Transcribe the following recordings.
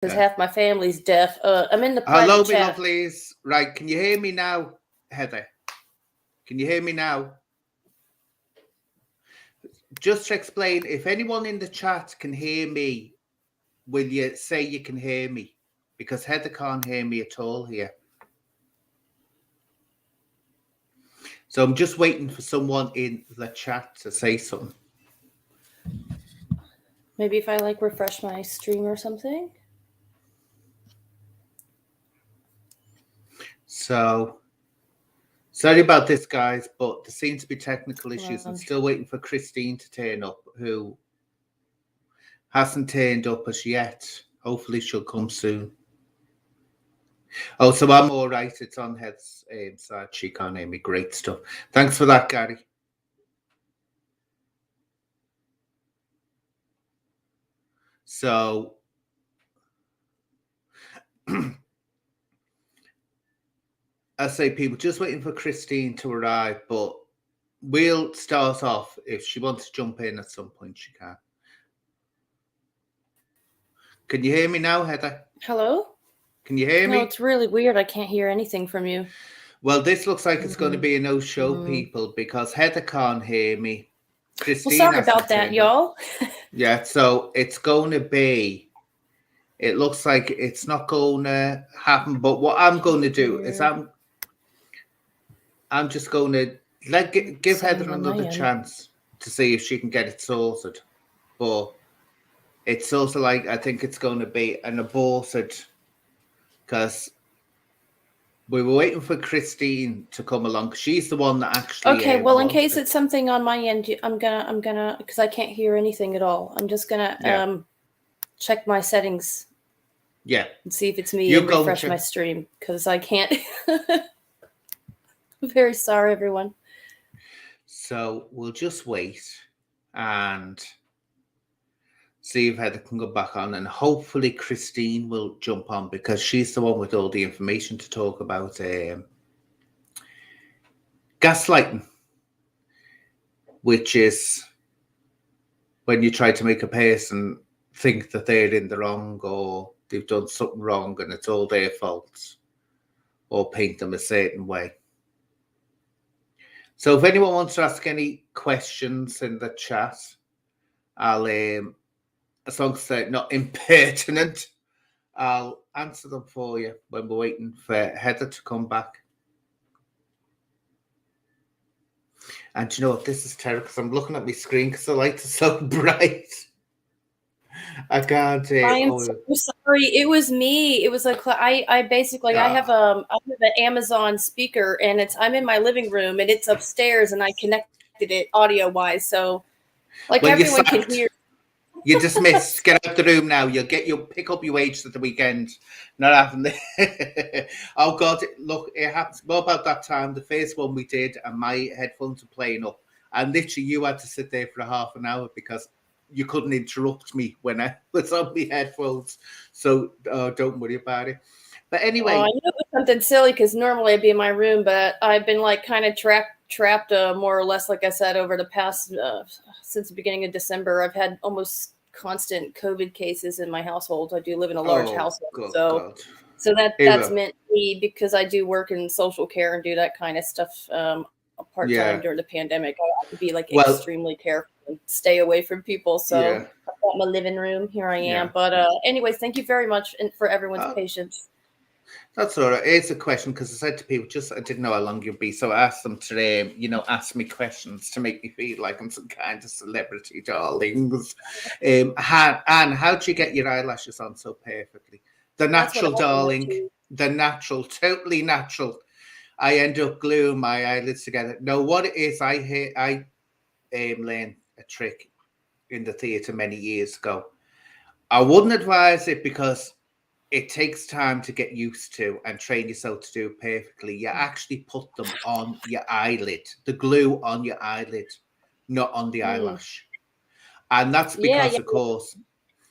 because half my family's deaf. I'm in the private Hello, chat. my lovelies. Right, can you hear me now, Heather? Can you hear me now? Just to explain, if anyone in the chat can hear me, will you say you can hear me? Because Heather can't hear me at all here. So I'm just waiting for someone in the chat to say something. Maybe if I like refresh my stream or something. So sorry about this, guys, but there seems to be technical issues. I'm still waiting for Christine to turn up, who hasn't turned up as yet. Hopefully she'll come soon. Oh, so I'm all right. It's on Head's side. She can't hear me. Great stuff. Thanks for that, Gary. So I say, people just waiting for Christine to arrive, but we'll start off. If she wants to jump in at some point, she can. Can you hear me now, Heather? Hello? Can you hear me? No, it's really weird. I can't hear anything from you. Well, this looks like it's going to be a no-show, people, because Heather can't hear me. Christine, well, sorry about that, y'all. Yeah, so it's going to be, it looks like it's not going to happen, but what I'm going to do is I'm just going to give Heather another chance to see if she can get it sorted. But it's also like, I think it's going to be an aborted, because we were waiting for Christine to come along. She's the one that actually. Okay, well, in case it's something on my end, I'm gonna, because I can't hear anything at all. I'm just gonna check my settings. Yeah. And see if it's me and refresh my stream, because I can't. I'm very sorry, everyone. So we'll just wait and see if Heather can go back on, and hopefully Christine will jump on, because she's the one with all the information to talk about gaslighting, which is when you try to make a person think that they're in the wrong or they've done something wrong and it's all their fault, or paint them a certain way. So if anyone wants to ask any questions in the chat, I'll as long as they're not impertinent, I'll answer them for you when we're waiting for Heather to come back. And you know what? This is terrible, because I'm looking at my screen because the lights are so bright. I can't. I am so sorry. It was me. It was like I basically I have an Amazon speaker, and I'm in my living room, and it's upstairs, and I connected it audio wise, so like everyone can hear. You're dismissed. Get out the room now. You'll pick up your wage at the weekend. Not having Oh God! Look, it happens. What about that time? The first one we did, and my headphones were playing up, and literally you had to sit there for a half an hour because you couldn't interrupt me when I was on my headphones. So don't worry about it. But anyway, I knew it was something silly, because normally I'd be in my room, but I've been like kind of trapped more or less, like I said, over the past since the beginning of December. I've had almost constant COVID cases in my household. I do live in a large household, God. So that's meant me, because I do work in social care and do that kind of stuff part-time during the pandemic. I have to be like extremely careful and stay away from people. So I've got my living room. Here I am. Yeah. But anyways, thank you very much for everyone's patience. That's all right. It's a question, because I said to people, I didn't know how long you'd be, so I asked them today, ask me questions to make me feel like I'm some kind of celebrity, darlings. Anne, how do you get your eyelashes on so perfectly? The natural, darling. The natural, totally natural. I end up gluing my eyelids together. No, what it is, I learned a trick in the theatre many years ago. I wouldn't advise it, because it takes time to get used to and train yourself to do it perfectly. You actually put them on your eyelid, the glue on your eyelid, not on the eyelash. And that's because, of course,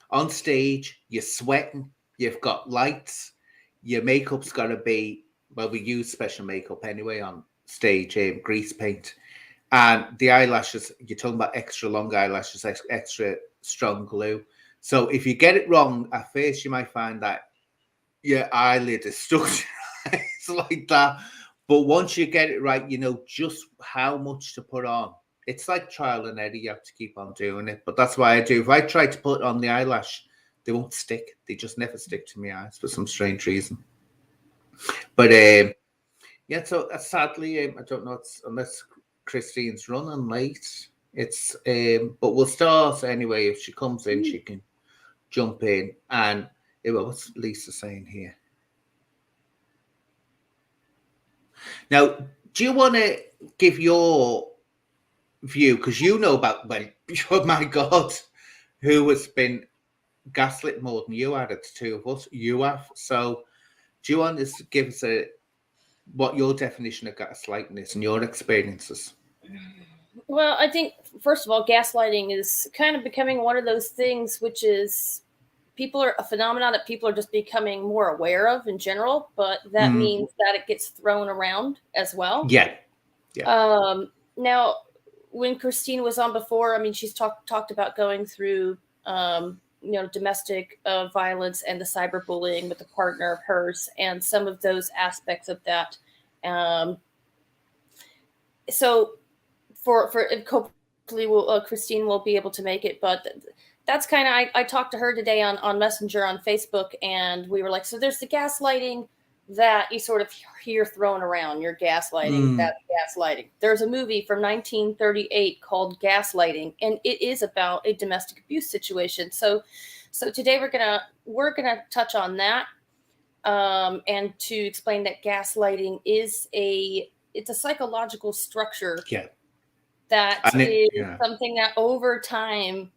on stage, you're sweating, you've got lights, your makeup's got to be, well, we use special makeup anyway on stage, grease paint. And the eyelashes, you're talking about extra long eyelashes, extra strong glue. So if you get it wrong at first, you might find that your eyelid is stuck to your eyes like that. But once you get it right, you know just how much to put on. It's like trial and error. You have to keep on doing it. But that's why I do. If I try to put on the eyelash, they won't stick. They just never stick to my eyes for some strange reason. But yeah, so sadly, I don't know, unless Christine's running late. It's but we'll start anyway. If she comes in, she can jump in. And what's Lisa saying here? Now, do you want to give your view? Because you know about, well, oh my God, who has been gaslit more than you had, it's two of us. You have. So do you want to give us what your definition of gaslighting is and your experiences? Well, I think, first of all, gaslighting is kind of becoming one of those things which is a phenomenon that people are just becoming more aware of in general, but that means that it gets thrown around as well. Yeah. Now, when Christine was on before, I mean, she's talked about going through, domestic violence and the cyberbullying with a partner of hers and some of those aspects of that. So for hopefully Christine will be able to make it, but that's kind of, I talked to her today on Messenger on Facebook, and we were like, so there's the gaslighting that you sort of hear thrown around. You're gaslighting, that's gaslighting. There's a movie from 1938 called Gaslighting, and it is about a domestic abuse situation. So today we're gonna touch on that, and to explain that gaslighting is it's a psychological structure that is something that over time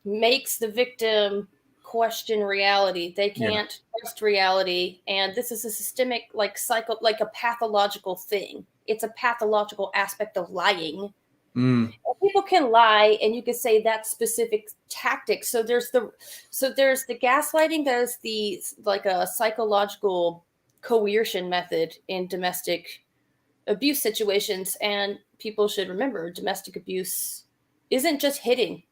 makes the victim question reality. They can't trust reality, and this is a systemic, like a pathological thing. It's a pathological aspect of lying. People can lie, and you could say that specific tactic. So there's the gaslighting. There's a psychological coercion method in domestic abuse situations, and people should remember domestic abuse isn't just hitting.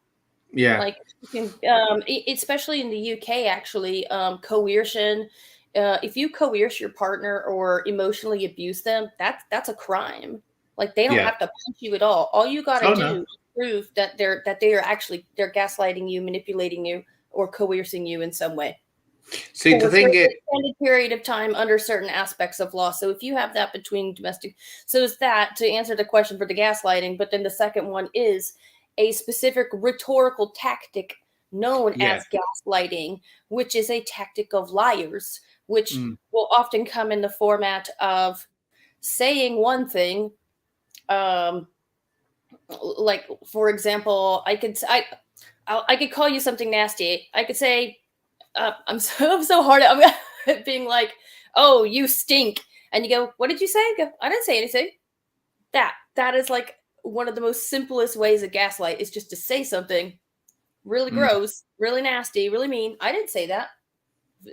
Like you can, especially in the UK, actually, coercion. If you coerce your partner or emotionally abuse them, that's a crime. Like they don't have to punch you at all. All you got to do is prove that they're gaslighting you, manipulating you, or coercing you in some way. See, the thing is, extended period of time under certain aspects of law. So if you have that between domestic, so is that to answer the question for the gaslighting. But then the second one is a specific rhetorical tactic known as gaslighting, which is a tactic of liars, which will often come in the format of saying one thing. Like, for example, I could call you something nasty. I could say, I'm so hard at being like, oh, you stink. And you go, what did you say? I go, I didn't say anything. That is like one of the most simplest ways of gaslight, is just to say something really gross, really nasty, really mean. I didn't say that.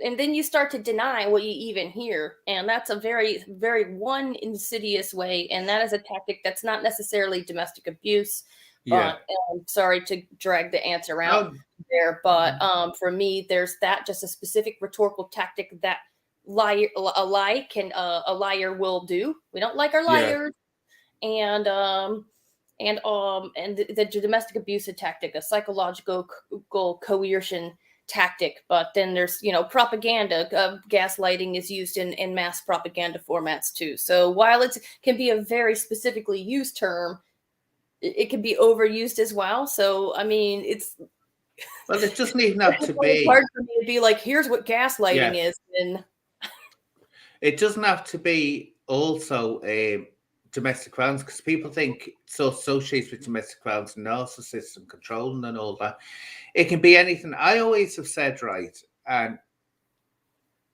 And then you start to deny what you even hear. And that's a very, very one insidious way. And that is a tactic that's not necessarily domestic abuse. But I'm sorry to drag the answer out there. But for me, there's just a specific rhetorical tactic that a liar will do. We don't like our liars. And the domestic abuse tactic, a psychological coercion tactic. But then there's propaganda. Gaslighting is used in mass propaganda formats too. So while it can be a very specifically used term, it can be overused as well. So I mean, it doesn't even have to be hard for me to be like, here's what gaslighting is. And it doesn't have to be also domestic violence, because people think it's associated with domestic violence, narcissism and controlling and all that. It can be anything. I always have said, and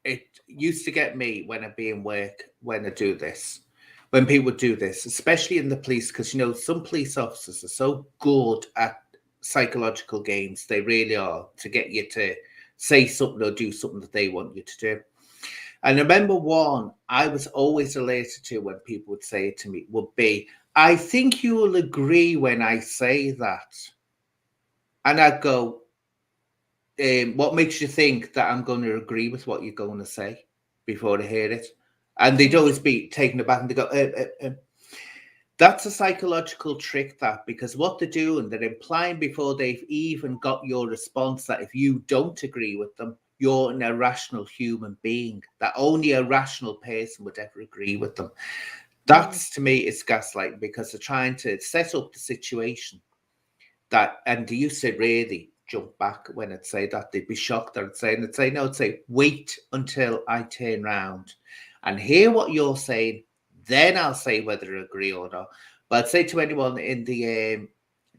it used to get me when I be in work, when people do this, especially in the police, because some police officers are so good at psychological games. They really are, to get you to say something or do something that they want you to do. And I remember one I was always related to when people would say it to me would be, I think you will agree when I say that. And I'd go, what makes you think that I'm going to agree with what you're going to say before I hear it? And they'd always be taken aback and they go, that's a psychological trick, that, because what they're doing, they're implying before they've even got your response that if you don't agree with them, you're an irrational human being, that only a rational person would ever agree with them. That's, to me, is gaslighting, because they're trying to set up the situation that, and they used to really jump back when I'd say that. They'd be shocked that I'd say, and they'd say, no, I'd say, wait until I turn round and hear what you're saying, then I'll say whether I agree or not. But I'd say to anyone in the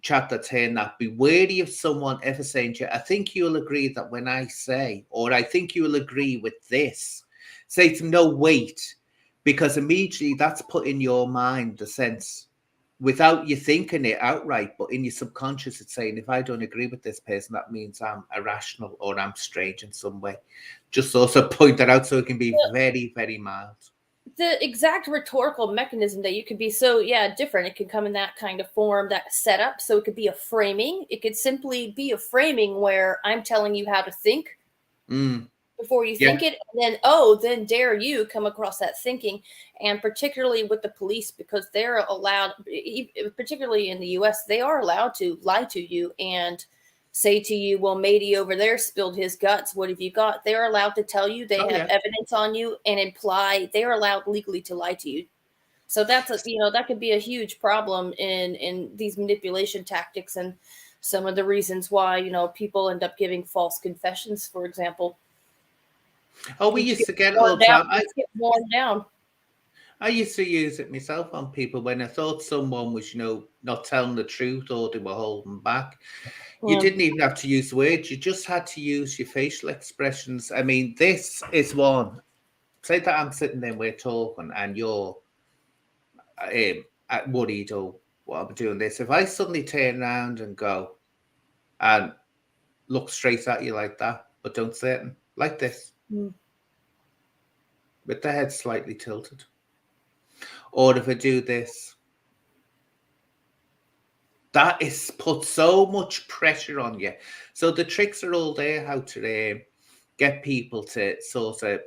chat that's hearing that, be wary of someone ever saying to you, I think you'll agree that when I say, or I think you'll agree with this. Say to them, no, wait, because immediately that's put in your mind the sense, without you thinking it outright, but in your subconscious, it's saying, if I don't agree with this person, that means I'm irrational or I'm strange in some way. Just also point that out so it can be very, very mild. The exact rhetorical mechanism that you could be different. It could come in that kind of form, that setup. So it could be a framing. It could simply be a framing where I'm telling you how to think before you think it, and then dare you come across that thinking. And particularly with the police, because they're allowed, particularly in the US, they are allowed to lie to you and say to you, well, Matey over there spilled his guts, what have you got? They're allowed to tell you, they have evidence on you, and imply they're allowed legally to lie to you. So that's that could be a huge problem in these manipulation tactics, and some of the reasons why people end up giving false confessions, for example. We used to get it all the time. Get worn down. I used to use it myself on people when I thought someone was, not telling the truth or they were holding back. You didn't even have to use words. You just had to use your facial expressions. I mean, this is one. Say that I'm sitting there, we're talking, and you're worried or what I'm doing this. If I suddenly turn around and go and look straight at you like that, but don't say it, like this, with the head slightly tilted. Or if I do this, that is put so much pressure on you. So the tricks are all there, how to get people to sort of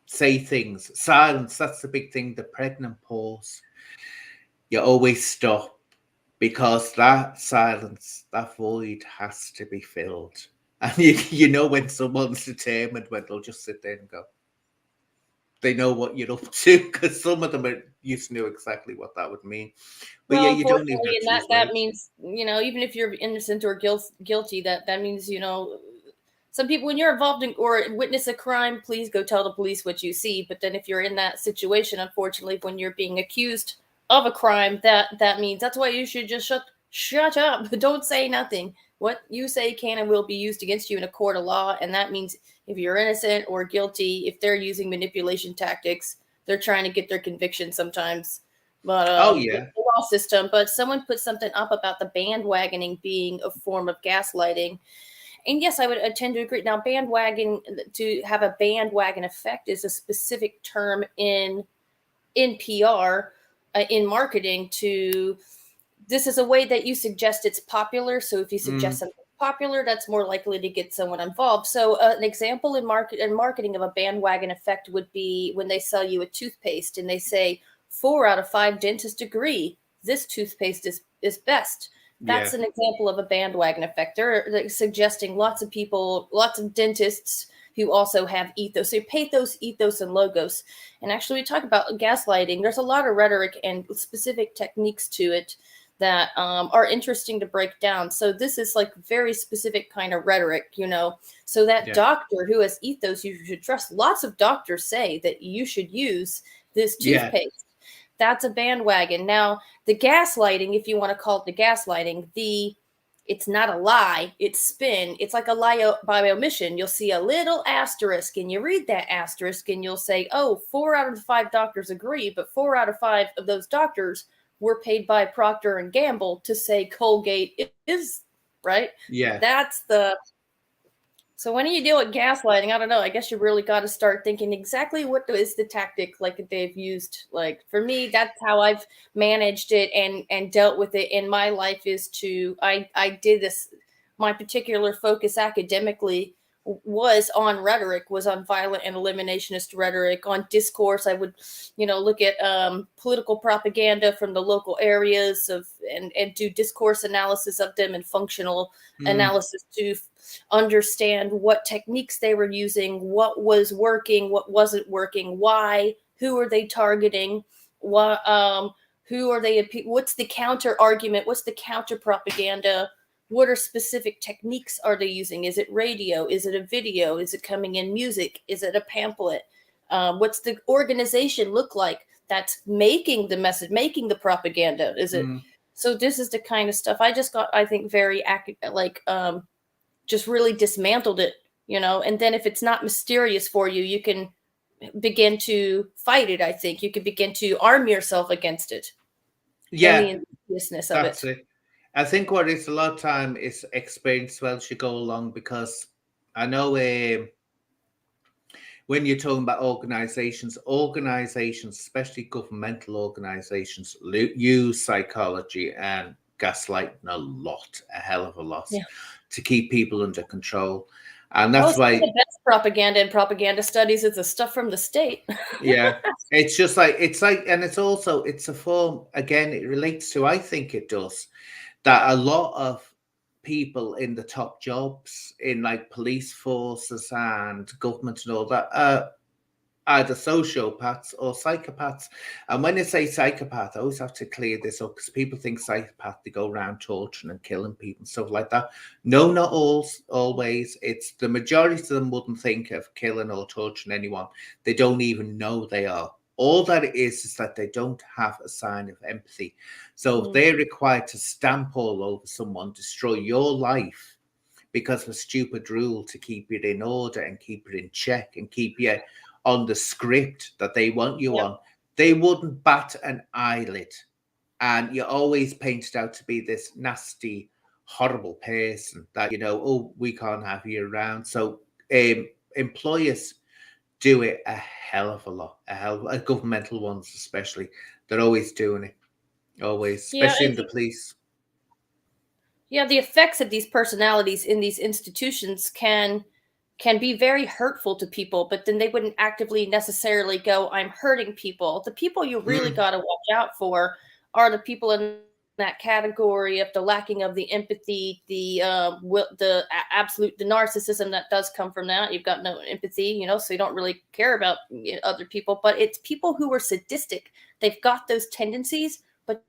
say things. Silence, that's the big thing, the pregnant pause. You always stop, because that silence, that void has to be filled. And you know when someone's determined, when they'll just sit there and go. They know what you're up to, because some of them used to know exactly what that would mean. But you don't even have to that means, even if you're innocent or guilty, that means, some people, when you're involved in or witness a crime, please go tell the police what you see. But then if you're in that situation, unfortunately, when you're being accused of a crime, that means, that's why you should just shut up. Don't say nothing. What you say can and will be used against you in a court of law. And that means if you're innocent or guilty, if they're using manipulation tactics, they're trying to get their conviction sometimes. But the law system. But someone put something up about the bandwagoning being a form of gaslighting. And yes, I would tend to agree. Now, bandwagon, to have a bandwagon effect, is a specific term in PR, in marketing. This is a way that you suggest it's popular. So if you suggest something popular, that's more likely to get someone involved. So an example in marketing of a bandwagon effect would be when they sell you a toothpaste and they say 4 out of 5 dentists agree this toothpaste is best. That's an example of a bandwagon effect. They're suggesting lots of people, lots of dentists who also have ethos. So pathos, ethos, and logos. And actually, we talk about gaslighting. There's a lot of rhetoric and specific techniques to it that are interesting to break down. So this is like very specific kind of rhetoric, So that doctor who has ethos, you should trust. Lots of doctors say that you should use this toothpaste. That's a bandwagon. Now, the gaslighting, if you want to call it the gaslighting, it's not a lie, it's spin. It's like a lie by omission. You'll see a little asterisk and you read that asterisk and you'll say, 4 out of 5 doctors agree, but 4 out of 5 of those doctors were paid by Procter and Gamble to say Colgate is, right? So when you deal with gaslighting, I don't know, I guess you really got to start thinking exactly what is the tactic like they've used. Like for me, that's how I've managed it and dealt with it in my life, is I did this. my particular focus academically was on rhetoric, was on violent and eliminationist rhetoric. On discourse, I would, look at political propaganda from the local areas and do discourse analysis of them and functional analysis to understand what techniques they were using, what was working, what wasn't working, why, who are they targeting, what who are they, what's the counter argument, what's the counter propaganda, what are specific techniques are they using? Is it radio? Is it a video? Is it coming in music? Is it a pamphlet? What's the organization look like that's making the message, making the propaganda? Is it? So this is the kind of stuff I just got, I think, very just really dismantled it, and then if it's not mysterious for you, you can begin to fight it. I think you can begin to arm yourself against it. Yeah. And the insidiousness of it. I think what it's a lot of time is experience as you go along, because I know when you're talking about organizations, especially governmental organizations, use psychology and gaslighting a hell of a lot, to keep people under control. And that's why the best propaganda and propaganda studies is the stuff from the state. Yeah. It's just like, and it's a form, again, it relates to, I think it does, that a lot of people in the top jobs in like police forces and government and all that are either sociopaths or psychopaths. And when I say psychopath, I always have to clear this up, because people think psychopath, they go around torturing and killing people and stuff like that. No, not always. It's the majority of them wouldn't think of killing or torturing anyone. They don't even know they are. All that it is that they don't have a sign of empathy. So they're required to stamp all over someone, destroy your life because of a stupid rule to keep it in order and keep it in check and keep you on the script that they want you on. They wouldn't bat an eyelid. And you're always painted out to be this nasty, horrible person that, we can't have you around. So employers do it a hell of a lot, governmental ones especially. They're always doing it, always, especially in the police. Yeah, the effects of these personalities in these institutions can be very hurtful to people, but then they wouldn't actively necessarily go, I'm hurting people. The people you really got to watch out for are the people in that category of the lacking of the empathy, the absolute, the narcissism that does come from that. You've got no empathy, so you don't really care about other people, but it's people who are sadistic. They've got those tendencies, but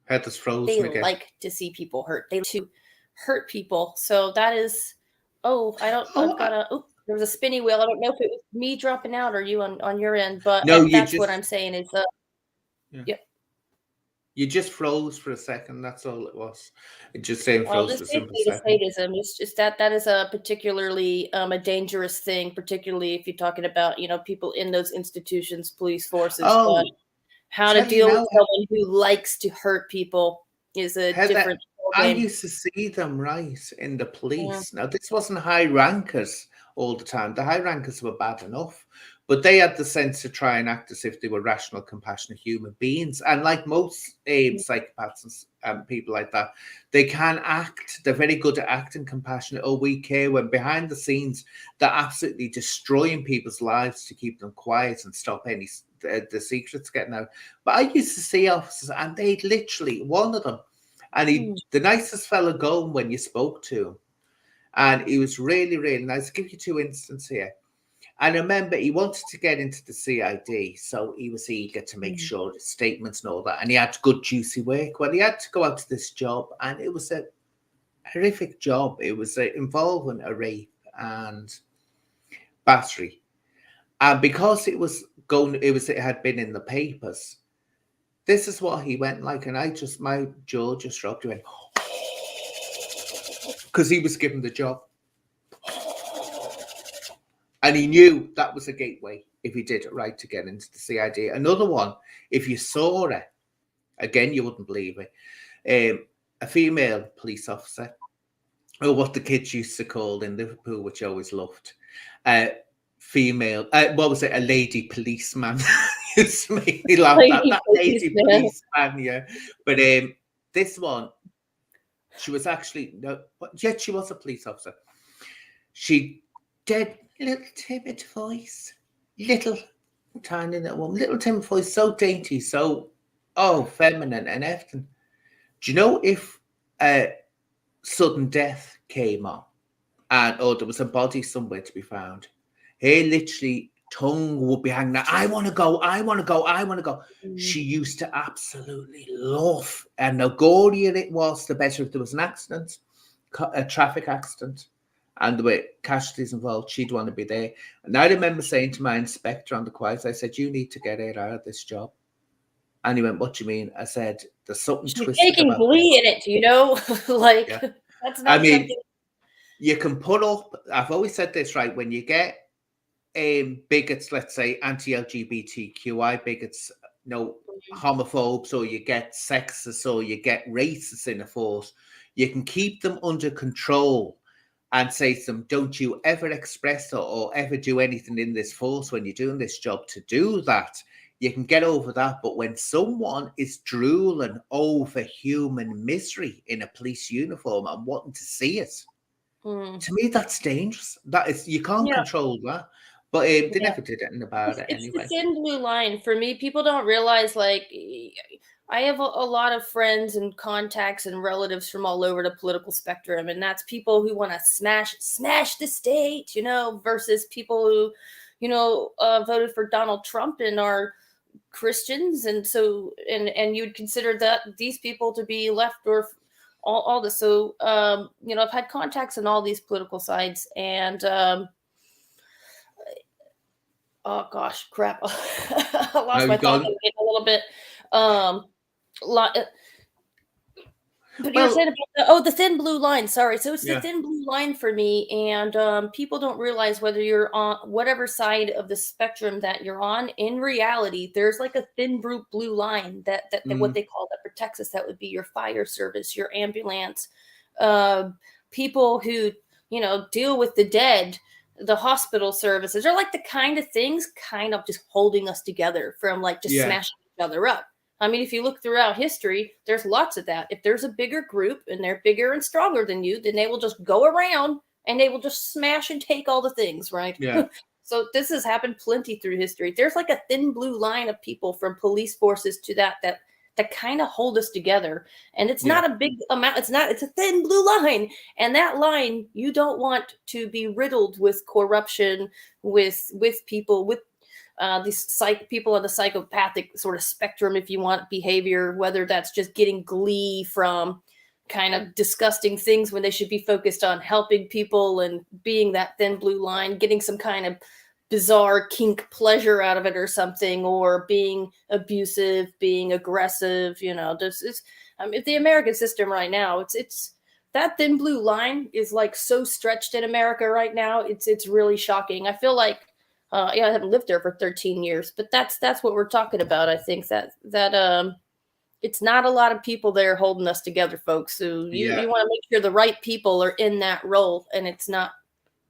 Heather's frozen they again. like to see people hurt. They to hurt people. So that is, there was a spinny wheel. I don't know if it was me dropping out or you on your end, but no, that's what I'm saying is, you just froze for a second. That's all it was. It just saying froze for a simple second. Sadism. It's just that is a particularly a dangerous thing, particularly if you're talking about, people in those institutions, police forces. But how to deal with someone who likes to hurt people is a different I used to see them in the police. Now, this wasn't high rankers all the time. The high rankers were bad enough, but they had the sense to try and act as if they were rational, compassionate human beings. And like most psychopaths and people like that, they can act. They're very good at acting compassionate. We care, when behind the scenes, they're absolutely destroying people's lives to keep them quiet and stop any the secrets getting out. But I used to see officers, and they'd literally, one of them, and the nicest fella going when you spoke to him. And he was really, really nice. I'll give you two instances here. And I remember he wanted to get into the CID, so he was eager to make sure his statements and all that. And he had good, juicy work. Well, he had to go out to this job, and it was a horrific job. It was involving a rape and battery. And because it had been in the papers, this is what he went like, and my jaw just dropped. He went, because he was given the job. And he knew that was a gateway, if he did it right, to get into the CID. Another one, if you saw it, again, you wouldn't believe it, a female police officer, or what the kids used to call in Liverpool, which I always loved, female, what was it, a lady policeman. Used to make me laugh. That lady policeman, yeah. But this one, she was actually, no, yet she was a police officer. She did little timid voice, little tiny little woman, little timid voice, so dainty, so feminine and everything. Do you know if sudden death came on and there was a body somewhere to be found, her literally tongue would be hanging out. I want to go, I want to go, I want to go. She used to absolutely love, and the gorier it was, the better. If there was an accident, a traffic accident, and there were casualties involved, she'd want to be there. And I remember saying to my inspector on the quiet, I said, you need to get her out of this job. And he went, what do you mean? I said, there's something She's twisted taking about glee in it, you know? Like, yeah. that's not something. You can put up, I've always said this, right? When you get bigots, let's say anti-LGBTQI bigots, homophobes, or you get sexists, or you get racists in a force, you can keep them under control and say to them, don't you ever express or ever do anything in this force when you're doing this job to do that. You can get over that. But when someone is drooling over human misery in a police uniform and wanting to see it, to me, that's dangerous. That is, you can't control that. But they never did anything about it anyway. It's the thin blue line. For me, people don't realize, like, I have a lot of friends and contacts and relatives from all over the political spectrum, and that's people who want to smash the state, versus people who, voted for Donald Trump and are Christians, and so and you'd consider that these people to be left or all this. So I've had contacts on all these political sides, and oh gosh, crap! I lost my thought a little bit. But you were saying about the thin blue line. Sorry, so it's the thin blue line for me, and people don't realize whether you're on whatever side of the spectrum that you're on. In reality, there's like a thin blue line that what they call that protects us. That would be your fire service, your ambulance, people who deal with the dead, the hospital services. Are like the kind of things kind of just holding us together from like just smashing each other up. I mean, if you look throughout history, there's lots of that. If there's a bigger group and they're bigger and stronger than you, then they will just go around and they will just smash and take all the things, right? Yeah. So this has happened plenty through history. There's like a thin blue line of people from police forces to that kind of hold us together. And it's not a big amount. It's a thin blue line. And that line, you don't want to be riddled with corruption, with people, with these people on the psychopathic sort of spectrum, if you want, behavior, whether that's just getting glee from kind of disgusting things when they should be focused on helping people and being that thin blue line, getting some kind of bizarre kink pleasure out of it or something, or being abusive, being aggressive. This is, the American system right now, it's that thin blue line is like so stretched in America right now. It's really shocking. I feel like I haven't lived there for 13 years, but that's what we're talking about. I think that it's not a lot of people there holding us together, folks. So you want to make sure the right people are in that role, and it's not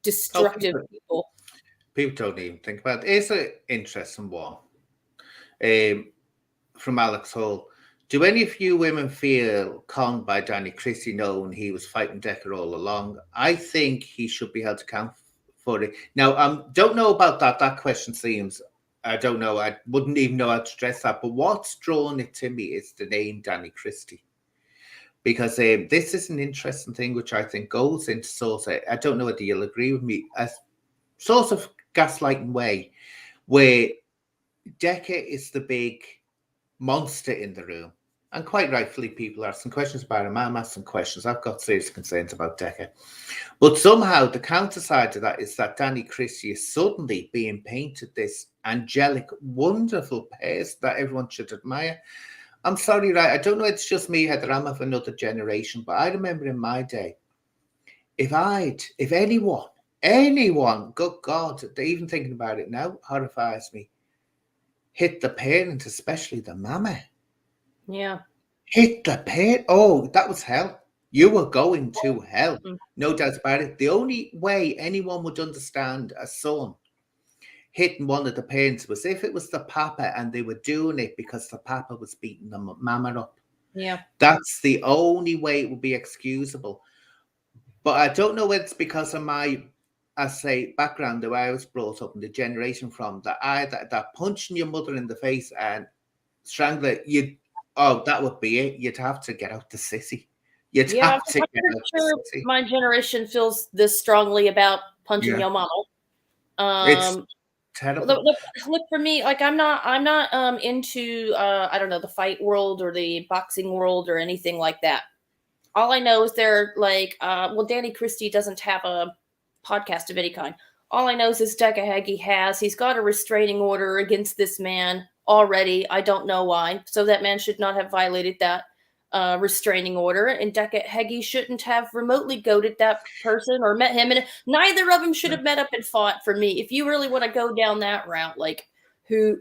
destructive people. People don't even think about it. It's an interesting one. From Alex Hall. Do any of you women feel conned by Danny Christie, knowing he was fighting Decker all along? I think he should be held accountable for it. Now, don't know about that. That question seems, I don't know. I wouldn't even know how to address that. But what's drawn it to me is the name Danny Christie. Because this is an interesting thing, which I think goes into sort of, I don't know whether you'll agree with me, a sort of gaslighting way, where Decker is the big monster in the room. And quite rightfully, people are asking questions about him. I'm asking questions. I've got serious concerns about Decker. But somehow the counter side to that is that Danny Christie is suddenly being painted this angelic, wonderful person that everyone should admire. I'm sorry, right? I don't know, it's just me, Heather. I'm of another generation. But I remember in my day, if anyone, good God, even thinking about it now, horrifies me, hit the parent, especially the mama. Yeah. Hit the parent. Oh, that was hell. You were going to hell. No doubt about it. The only way anyone would understand a son hitting one of the parents was if it was the papa and they were doing it because the papa was beating the mama up. Yeah. That's the only way it would be excusable. But I don't know whether it's because of my, I say, background, the way I was brought up, and the generation from that punching your mother in the face and strangling you. Oh, that would be it. You'd have to get out the sissy. You'd Yeah, have to I'm get pretty out the sure sissy. my generation feels this strongly about punching Yeah, your mama. it's terrible. Look, for me, like I'm not into I don't know, the fight world or the boxing world or anything like that. All I know is they're like well, Danny Christie doesn't have a podcast of any kind. All I know is this Decahegi he's got a restraining order against this man already. I don't know why. So that man should not have violated that restraining order, and Decahegi shouldn't have remotely goaded that person or met him, and neither of them should have met up and fought. For me, if you really want to go down that route, like who's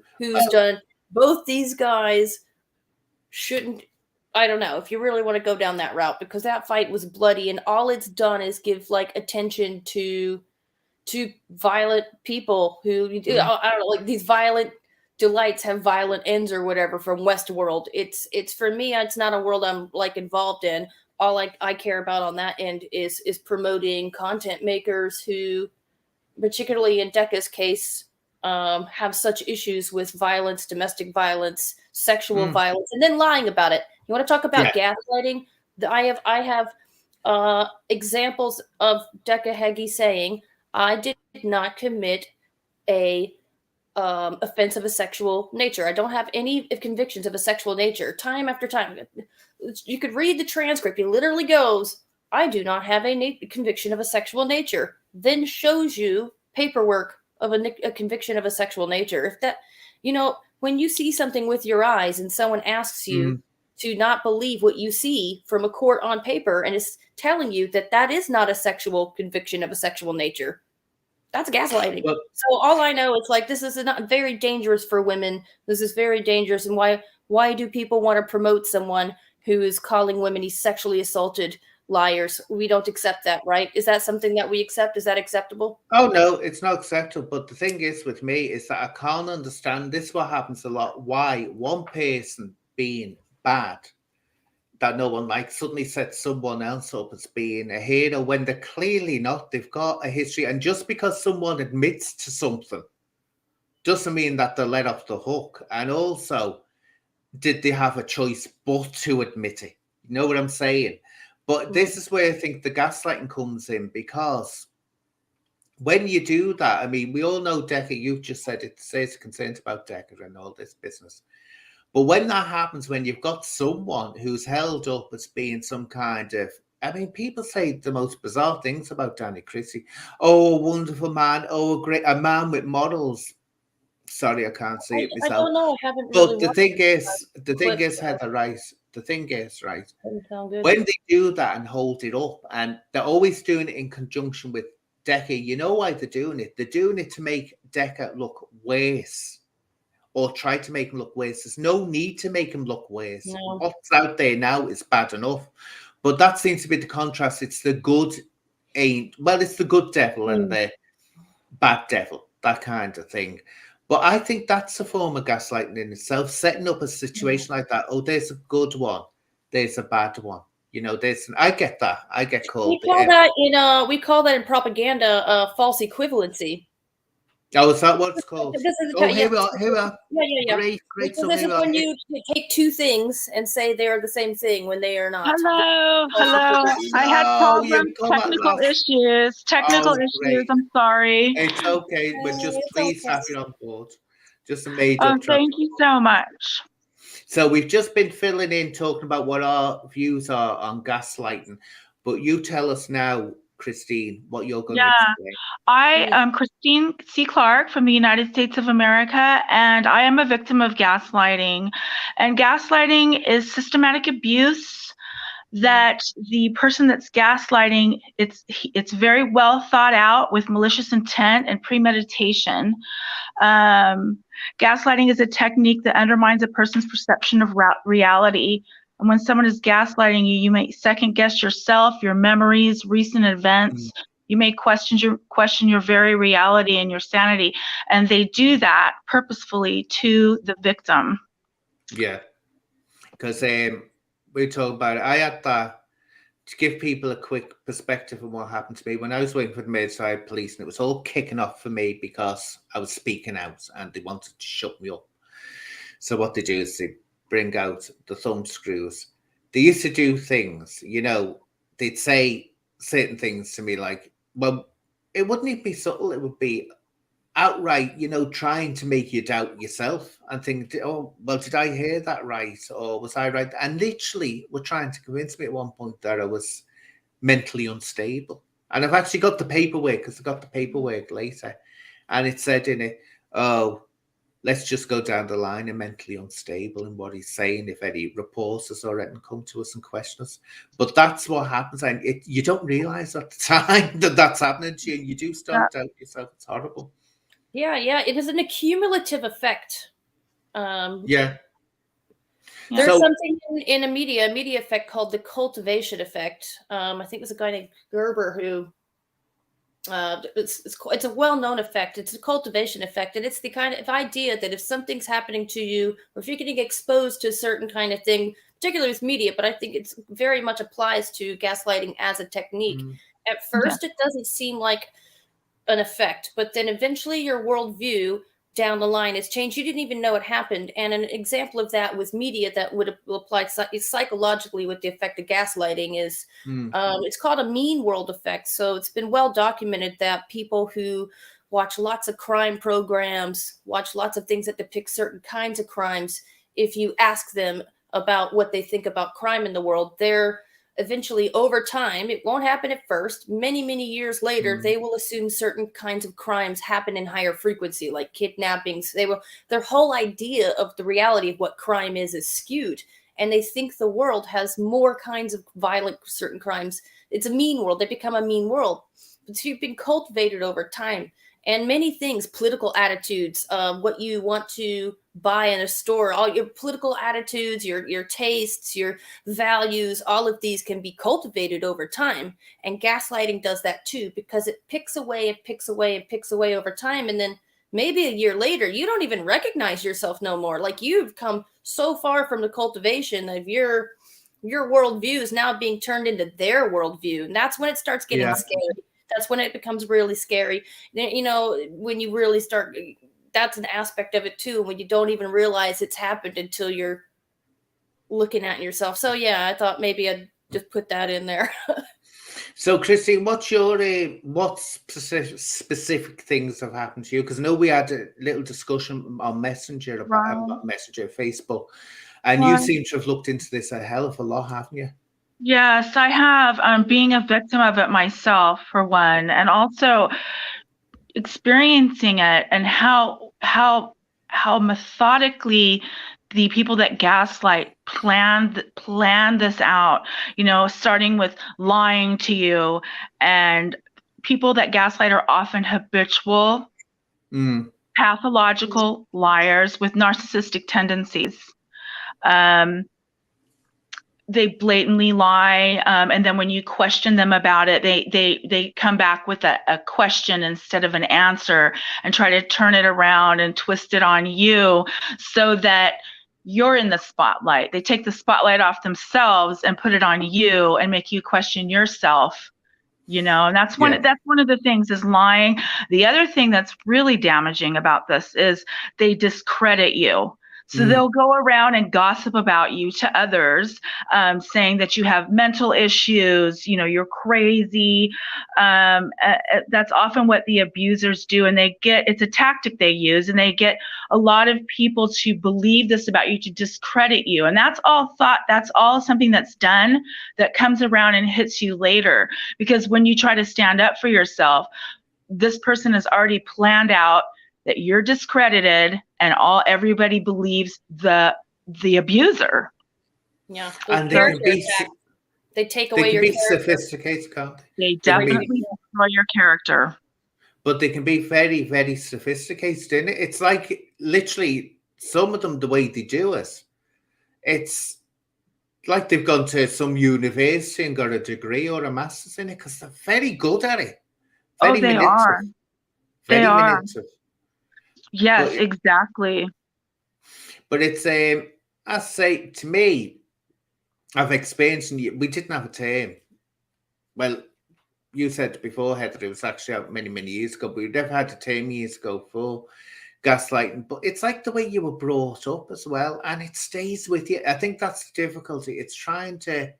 done both these guys shouldn't. I don't know if you really want to go down that route, because that fight was bloody, and all it's done is give like attention to violent people who I don't know, like these violent delights have violent ends or whatever from Westworld. It's for me, it's not a world I'm like involved in. All I care about on that end is promoting content makers who, particularly in Decca's case, have such issues with violence, domestic violence, sexual violence, and then lying about it. You want to talk about gaslighting? I have examples of Decahegi saying, "I did not commit a offense of a sexual nature. I don't have any convictions of a sexual nature." Time after time, you could read the transcript. He literally goes, "I do not have a conviction of a sexual nature." Then shows you paperwork of a conviction of a sexual nature. If that, when you see something with your eyes and someone asks you to not believe what you see from a court on paper and is telling you that that is not a sexual conviction of a sexual nature, that's gaslighting. Well, so all I know is like, this is not very dangerous for women. This is very dangerous. And why do people want to promote someone who is calling women he's sexually assaulted liars? We don't accept that, right? Is that something that we accept? Is that acceptable? Oh no, it's not acceptable. But the thing is with me is that I can't understand this. What happens a lot? Why one person being bad that no one likes suddenly sets someone else up as being a hero when they're clearly not. They've got a history, and just because someone admits to something doesn't mean that they're let off the hook. And also, did they have a choice but to admit it? You know what I'm saying? But this is where I think the gaslighting comes in, because when you do that, I mean, we all know Decca, you've just said it says concerns about Decca and all this business. But when that happens, when you've got someone who's held up as being some kind of, I mean, people say the most bizarre things about Danny Christie. Oh, a wonderful man. Oh, a man with models. Sorry, I can't see it myself. I don't know. I haven't really. But the thing is, Heather, right? The thing is, right? When they do that and hold it up, and they're always doing it in conjunction with Decca, you know why they're doing it? They're doing it to make Decca look worse, or try to make him look worse. There's no need to make him look worse. No. What's out there now is bad enough. But that seems to be the contrast. It's the good it's the good devil and the bad devil, that kind of thing. But I think that's a form of gaslighting in itself, setting up a situation like that. Oh, there's a good one, there's a bad one. I get that. I get called. We call that in propaganda false equivalency. Oh, is that what it's called? Here we are. Yeah. Great. So this is when you take two things and say they're the same thing when they are not. Hello. I had problems, technical issues. Issues. I'm sorry. It's okay. We're just pleased to have you on board. Just a major. Thank you so much. So we've just been filling in, talking about what our views are on gaslighting. But you tell us now, Christine, what you're going to explain. I am Christine C. Clark from the United States of America, and I am a victim of gaslighting. And gaslighting is systematic abuse that the person that's gaslighting, it's very well thought out with malicious intent and premeditation. Gaslighting is a technique that undermines a person's perception of reality. And when someone is gaslighting you, you may second guess yourself, your memories, recent events. You may question your very reality and your sanity. And they do that purposefully to the victim. Yeah. Because we talk about it. I had that to give people a quick perspective of what happened to me when I was working for the Merseyside Police, and it was all kicking off for me because I was speaking out and they wanted to shut me up. So what they do is they bring out the thumb screws. They used to do things, you know, they'd say certain things to me like, well, it wouldn't even be subtle, it would be outright, you know, trying to make you doubt yourself and think, oh, well, did I hear that right? Or was I right? And literally were trying to convince me at one point that I was mentally unstable. And I've actually got the paperwork, because I got the paperwork later. And it said in it, oh, let's just go down the line and mentally unstable in what he's saying if any reporters or anything come to us and question us. But that's what happens. And you don't realize at the time that that's happening to you. And you do start to doubt yourself. It's horrible. Yeah, it is an accumulative effect. Yeah. There's something in a media effect called the cultivation effect. I think there's a guy named Gerber who it's a well-known effect. It's a cultivation effect, and it's the kind of idea that if something's happening to you, or if you're getting exposed to a certain kind of thing, particularly with media, but I think it's very much applies to gaslighting as a technique. At first, it doesn't seem like an effect, but then eventually your worldview down the line has changed. You didn't even know it happened. And an example of that with media that would apply psychologically with the effect of gaslighting is it's called a mean world effect. So it's been well documented that people who watch lots of crime programs, watch lots of things that depict certain kinds of crimes, if you ask them about what they think about crime in the world, they're eventually, over time, it won't happen at first, many years later, they will assume certain kinds of crimes happen in higher frequency, like kidnappings. Their whole idea of the reality of what crime is skewed, and they think the world has more kinds of violent certain crimes. It's a mean world. They become a mean world. But you've been cultivated over time. And many things, political attitudes, what you want to buy in a store, all your political attitudes, your tastes, your values, all of these can be cultivated over time. And gaslighting does that too, because it picks away over time. And then maybe a year later, you don't even recognize yourself no more. Like, you've come so far from the cultivation of your worldview is now being turned into their worldview. And that's when it starts getting scary. That's when it becomes really scary. You know, when you really start, that's an aspect of it too, when you don't even realize it's happened until you're looking at yourself. So yeah, I thought maybe I'd just put that in there. So Christine, what specific things have happened to you? Because I know we had a little discussion on Messenger about Messenger, Facebook, and you seem to have looked into this a hell of a lot, haven't you? Yes, I have. Being a victim of it myself, for one, and also experiencing it, and how methodically the people that gaslight plan this out. You know, starting with lying to you, and people that gaslight are often habitual, pathological liars with narcissistic tendencies. They blatantly lie, and then when you question them about it, they come back with a question instead of an answer, and try to turn it around and twist it on you so that you're in the spotlight. They take the spotlight off themselves and put it on you and make you question yourself. You know, and that's one of the things is lying. The other thing that's really damaging about this is they discredit you. So they'll go around and gossip about you to others, saying that you have mental issues, you know, you're crazy. That's often what the abusers do. And it's a tactic they use, and they get a lot of people to believe this about you, to discredit you. And that's all something that's done that comes around and hits you later. Because when you try to stand up for yourself, this person has already planned out that you're discredited, and everybody believes the abuser. Yeah, and they take away your character. Sophisticated, can't they? They definitely destroy your character. But they can be very, very sophisticated in it. It's like literally some of them, the way they do it, it's like they've gone to some university and got a degree or a master's in it, because they're very good at it. Very manipulative. Are. They are. Manipulative. Yes, exactly. But it's I say, to me, I've experienced, and we didn't have a term. Well, you said before, Heather, it was actually out many, many years ago, but we never had a term years ago for gaslighting. But it's like the way you were brought up as well, and it stays with you. I think that's the difficulty. It's trying to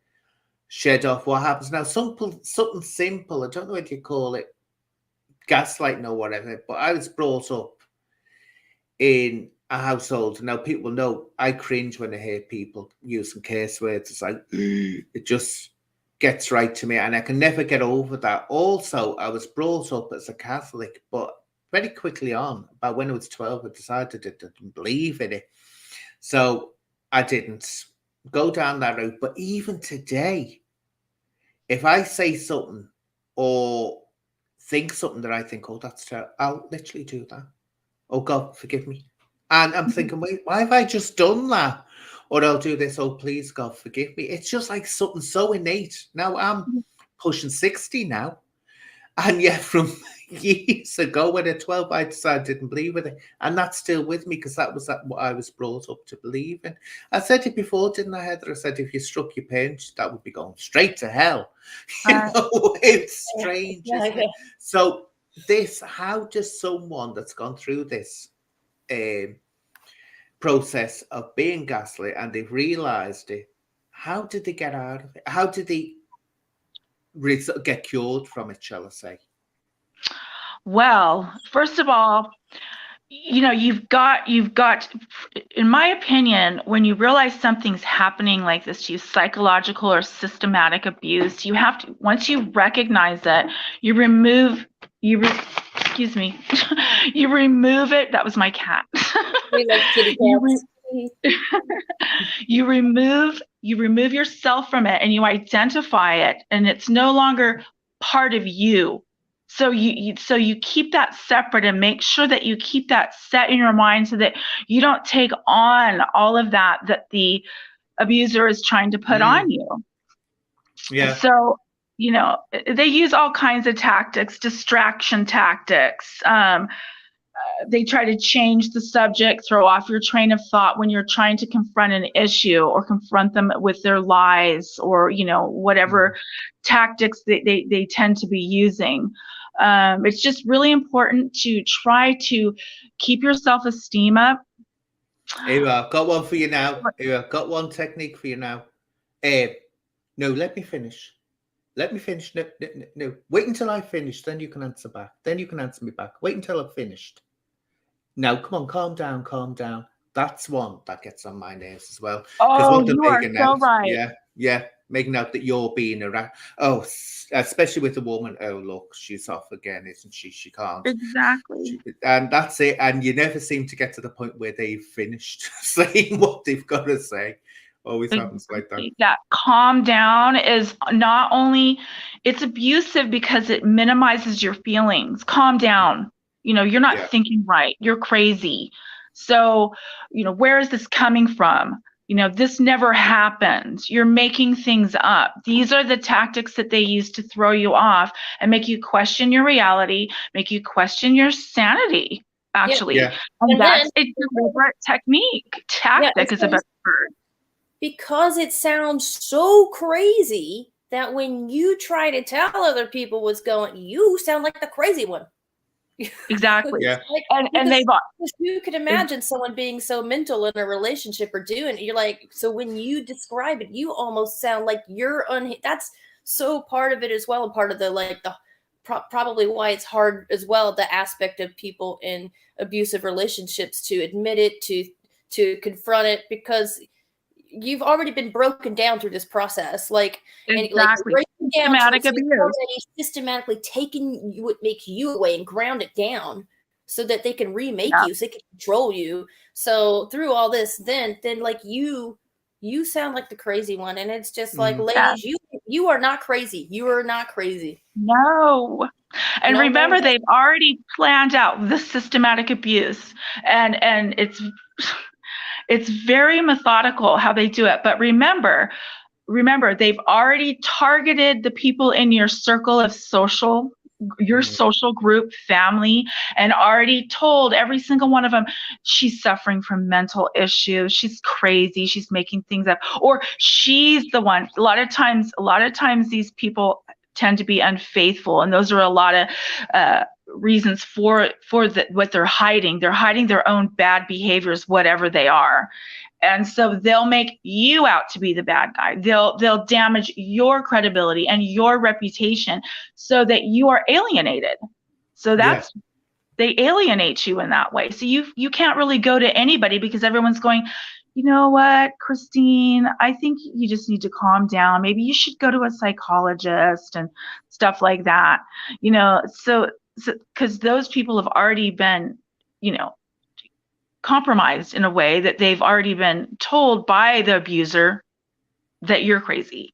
shed off what happens now. Something simple. I don't know what you call it, gaslighting or whatever. But I was brought up in a household. Now people know I cringe when I hear people using curse words. It's like it just gets right to me, and I can never get over that. Also, I was brought up as a Catholic, but very quickly on, about when I was 12, I decided I didn't believe in it. So I didn't go down that route. But even today, if I say something or think something that I think, oh, that's terrible, I'll literally do that. Oh, God, forgive me. And I'm thinking, wait, why have I just done that? Or I'll do this, oh, please, God, forgive me. It's just like something so innate. Now I'm pushing 60 now. And yet from years ago when at 12, I decided I didn't believe in it. And that's still with me because that was what I was brought up to believe in. I said it before, didn't I, Heather? I said if you struck your parents, that would be going straight to hell. You know, it's strange, isn't it? So how does someone that's gone through this process of being gaslit and they've realized it, how did they get out of it? How did they get cured from it, shall I say? Well, first of all, you've got, in my opinion, when you realize something's happening like this to you, psychological or systematic abuse, you have to, once you recognize it, you remove it. That was my cat. We like kitty cats. You remove yourself from it and you identify it, and it's no longer part of you. So you keep that separate and make sure that you keep that set in your mind so that you don't take on all of that the abuser is trying to put on you. Yeah. So, they use all kinds of tactics, distraction tactics. They try to change the subject, throw off your train of thought when you're trying to confront an issue or confront them with their lies or, whatever tactics they tend to be using. It's just really important to try to keep your self-esteem up. Here, I've got one for you now. Here, I've got one technique for you now. No, let me finish. Let me finish. No. Wait until I finish, then you can answer back. Then you can answer me back. Wait until I've finished. Now, come on, calm down. That's one that gets on my nerves as well. Oh, you are so right. Yeah. Making out that you're being around. Oh, especially with a woman. Oh, look, she's off again, isn't she? She can't. Exactly. And that's it. And you never seem to get to the point where they've finished saying what they've got to say. Always happens like that. That calm down is not only, it's abusive because it minimizes your feelings. Calm down. You're not thinking right. You're crazy. So, where is this coming from? This never happened. You're making things up. These are the tactics that they use to throw you off and make you question your reality, make you question your sanity, actually. Yeah. And that's a deliberate tactic is a better word. Because it sounds so crazy that when you try to tell other people what's going, you sound like the crazy one. Exactly. Yeah. And you could imagine someone being so mental in a relationship or doing it. You're like, so when you describe it, you almost sound like you're that's so part of it as well. And part of the probably why it's hard as well, the aspect of people in abusive relationships to admit it, to confront it, because you've already been broken down through this process. Exactly. Breaking down systematic abuse. Already systematically taking what makes you away and ground it down so that they can remake you, so they can control you. So through all this, then like you sound like the crazy one. And it's just like, ladies, you are not crazy. You are not crazy. No. And remember, they've already planned out the systematic abuse, and it's very methodical how they do it. But remember, they've already targeted the people in your circle of social your social group, family, and already told every single one of them, she's suffering from mental issues, she's crazy, she's making things up, or she's the one. A lot of times these people tend to be unfaithful, and those are a lot of reasons for what they're hiding. They're hiding their own bad behaviors, whatever they are. And so they'll make you out to be the bad guy. They'll damage your credibility and your reputation so that you are alienated. So they alienate you in that way. So you can't really go to anybody because everyone's going, you know what, Christine, I think you just need to calm down. Maybe you should go to a psychologist and stuff like that. So because those people have already been, compromised in a way that they've already been told by the abuser that you're crazy.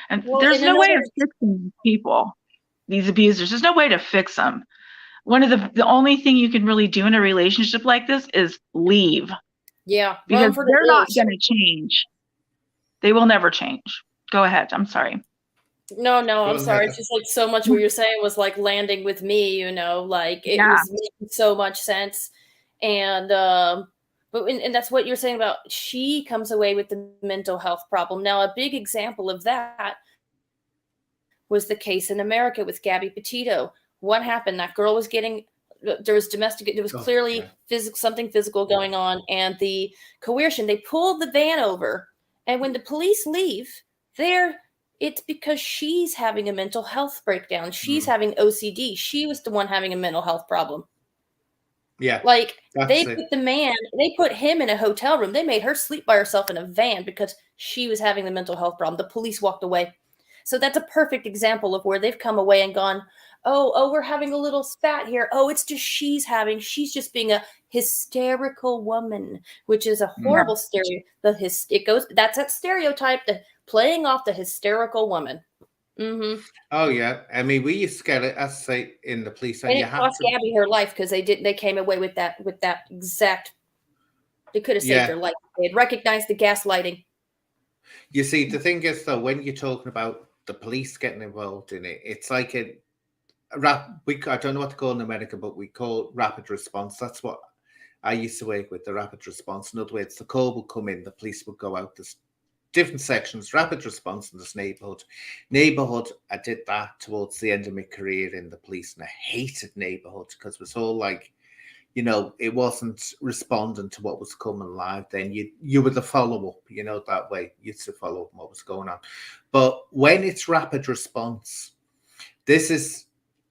And there's no way of fixing people, these abusers. There's no way to fix them. One of the only thing you can really do in a relationship like this is leave. Yeah. Because they're not going to change. They will never change. Go ahead. I'm sorry. No, I'm sorry. It's just like so much what you're saying was like landing with me, like it was making so much sense. And and that's what you're saying about she comes away with the mental health problem. Now, a big example of that was the case in America with Gabby Petito. What happened? That girl was there was clearly something physical going on, and the coercion, they pulled the van over, and when the police leave, it's because she's having a mental health breakdown. She's having OCD. She was the one having a mental health problem. Yeah. Like they put him in a hotel room. They made her sleep by herself in a van because she was having the mental health problem. The police walked away. So that's a perfect example of where they've come away and gone, oh, we're having a little spat here. Oh, it's just she's just being a hysterical woman, which is a horrible that's that stereotype, the playing off the hysterical woman. Mm-hmm. Oh yeah, I mean, we used to get it, as I say, in the police, and it cost Gabby her life because they came away with that exact. They could have saved her life. They had recognized the gaslighting. You see, the thing is, though, when you're talking about the police getting involved in it, it's like I don't know what to call in America, but we call rapid response. That's what I used to work with, the rapid response. In other words, the call would come in, the police would go out. There's different sections, rapid response in this neighborhood. I did that towards the end of my career in the police, and I hated neighborhood because it was all like, it wasn't responding to what was coming live. Then you were the follow-up, that way. You used to follow up what was going on. But when it's rapid response, this is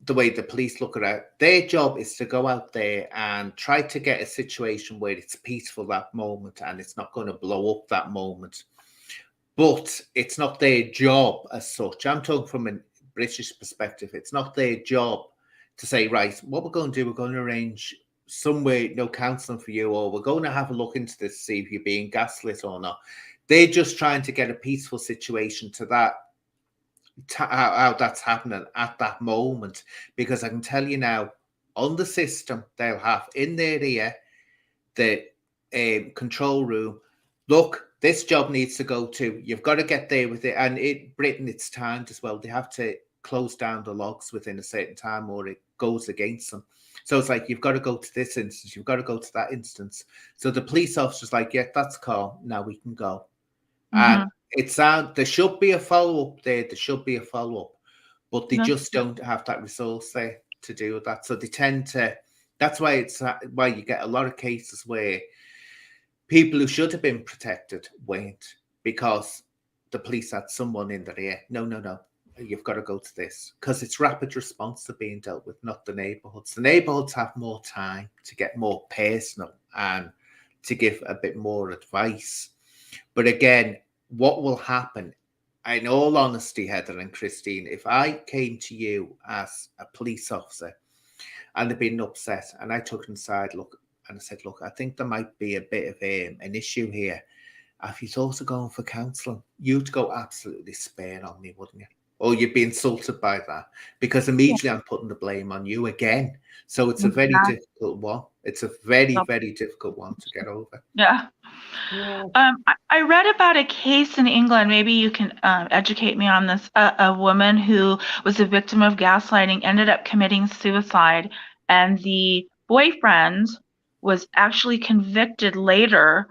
the way the police look at it. Their job is to go out there and try to get a situation where it's peaceful that moment and it's not going to blow up that moment. But it's not their job as such. I'm talking from a British perspective. It's not their job to say, right, what we're going to do, we're going to arrange somewhere, counselling for you, or we're going to have a look into this, see if you're being gaslit or not. They're just trying to get a peaceful situation to that, how that's happening at that moment. Because I can tell you now, on the system, they'll have in their ear, the control room, look, this job needs to go to, you've got to get there with it. And Britain, it's timed as well. They have to close down the logs within a certain time or it goes against them. So it's like, you've got to go to this instance, you've got to go to that instance. So the police officer's like, yeah, that's calm. Now we can go. And there should be a follow-up there. There should be a follow-up. But they just don't have that resource there to do that. So they tend to, that's why why you get a lot of cases where people who should have been protected weren't, because the police had someone in their ear. No, you've got to go to this. Because it's rapid response to being dealt with, not the neighbourhoods. The neighbourhoods have more time to get more personal and to give a bit more advice. But again, what will happen, in all honesty, Heather and Christine, if I came to you as a police officer and they'd been upset and I took it inside, and I said, look, I think there might be a bit of an issue here. If you thought of going for counselling, you'd go absolutely spare on me, wouldn't you? Or you'd be insulted by that, because immediately I'm putting the blame on you again. So it's a very difficult one. It's a very, very difficult one to get over. Yeah. I read about a case in England. Maybe you can educate me on this. A woman who was a victim of gaslighting ended up committing suicide, and the boyfriend was actually convicted later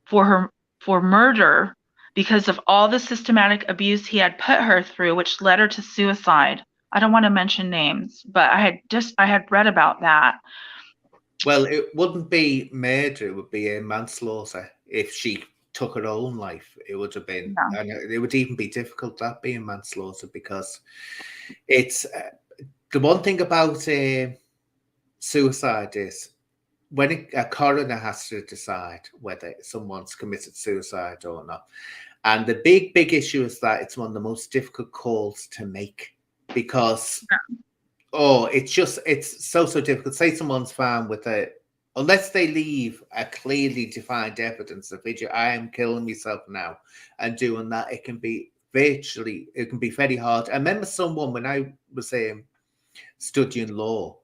for murder because of all the systematic abuse he had put her through, which led her to suicide. I don't want to mention names, but I had read about that. Well, it wouldn't be murder; it would be a manslaughter. If she took her own life, it would have been, and it would even be difficult that being manslaughter, because it's the one thing about suicide is when a coroner has to decide whether someone's committed suicide or not. And the big issue is that it's one of the most difficult calls to make, because it's so difficult. Say someone's found with unless they leave a clearly defined evidence of video, I am killing myself now, and doing that, it can be very hard. I remember someone, when I was studying law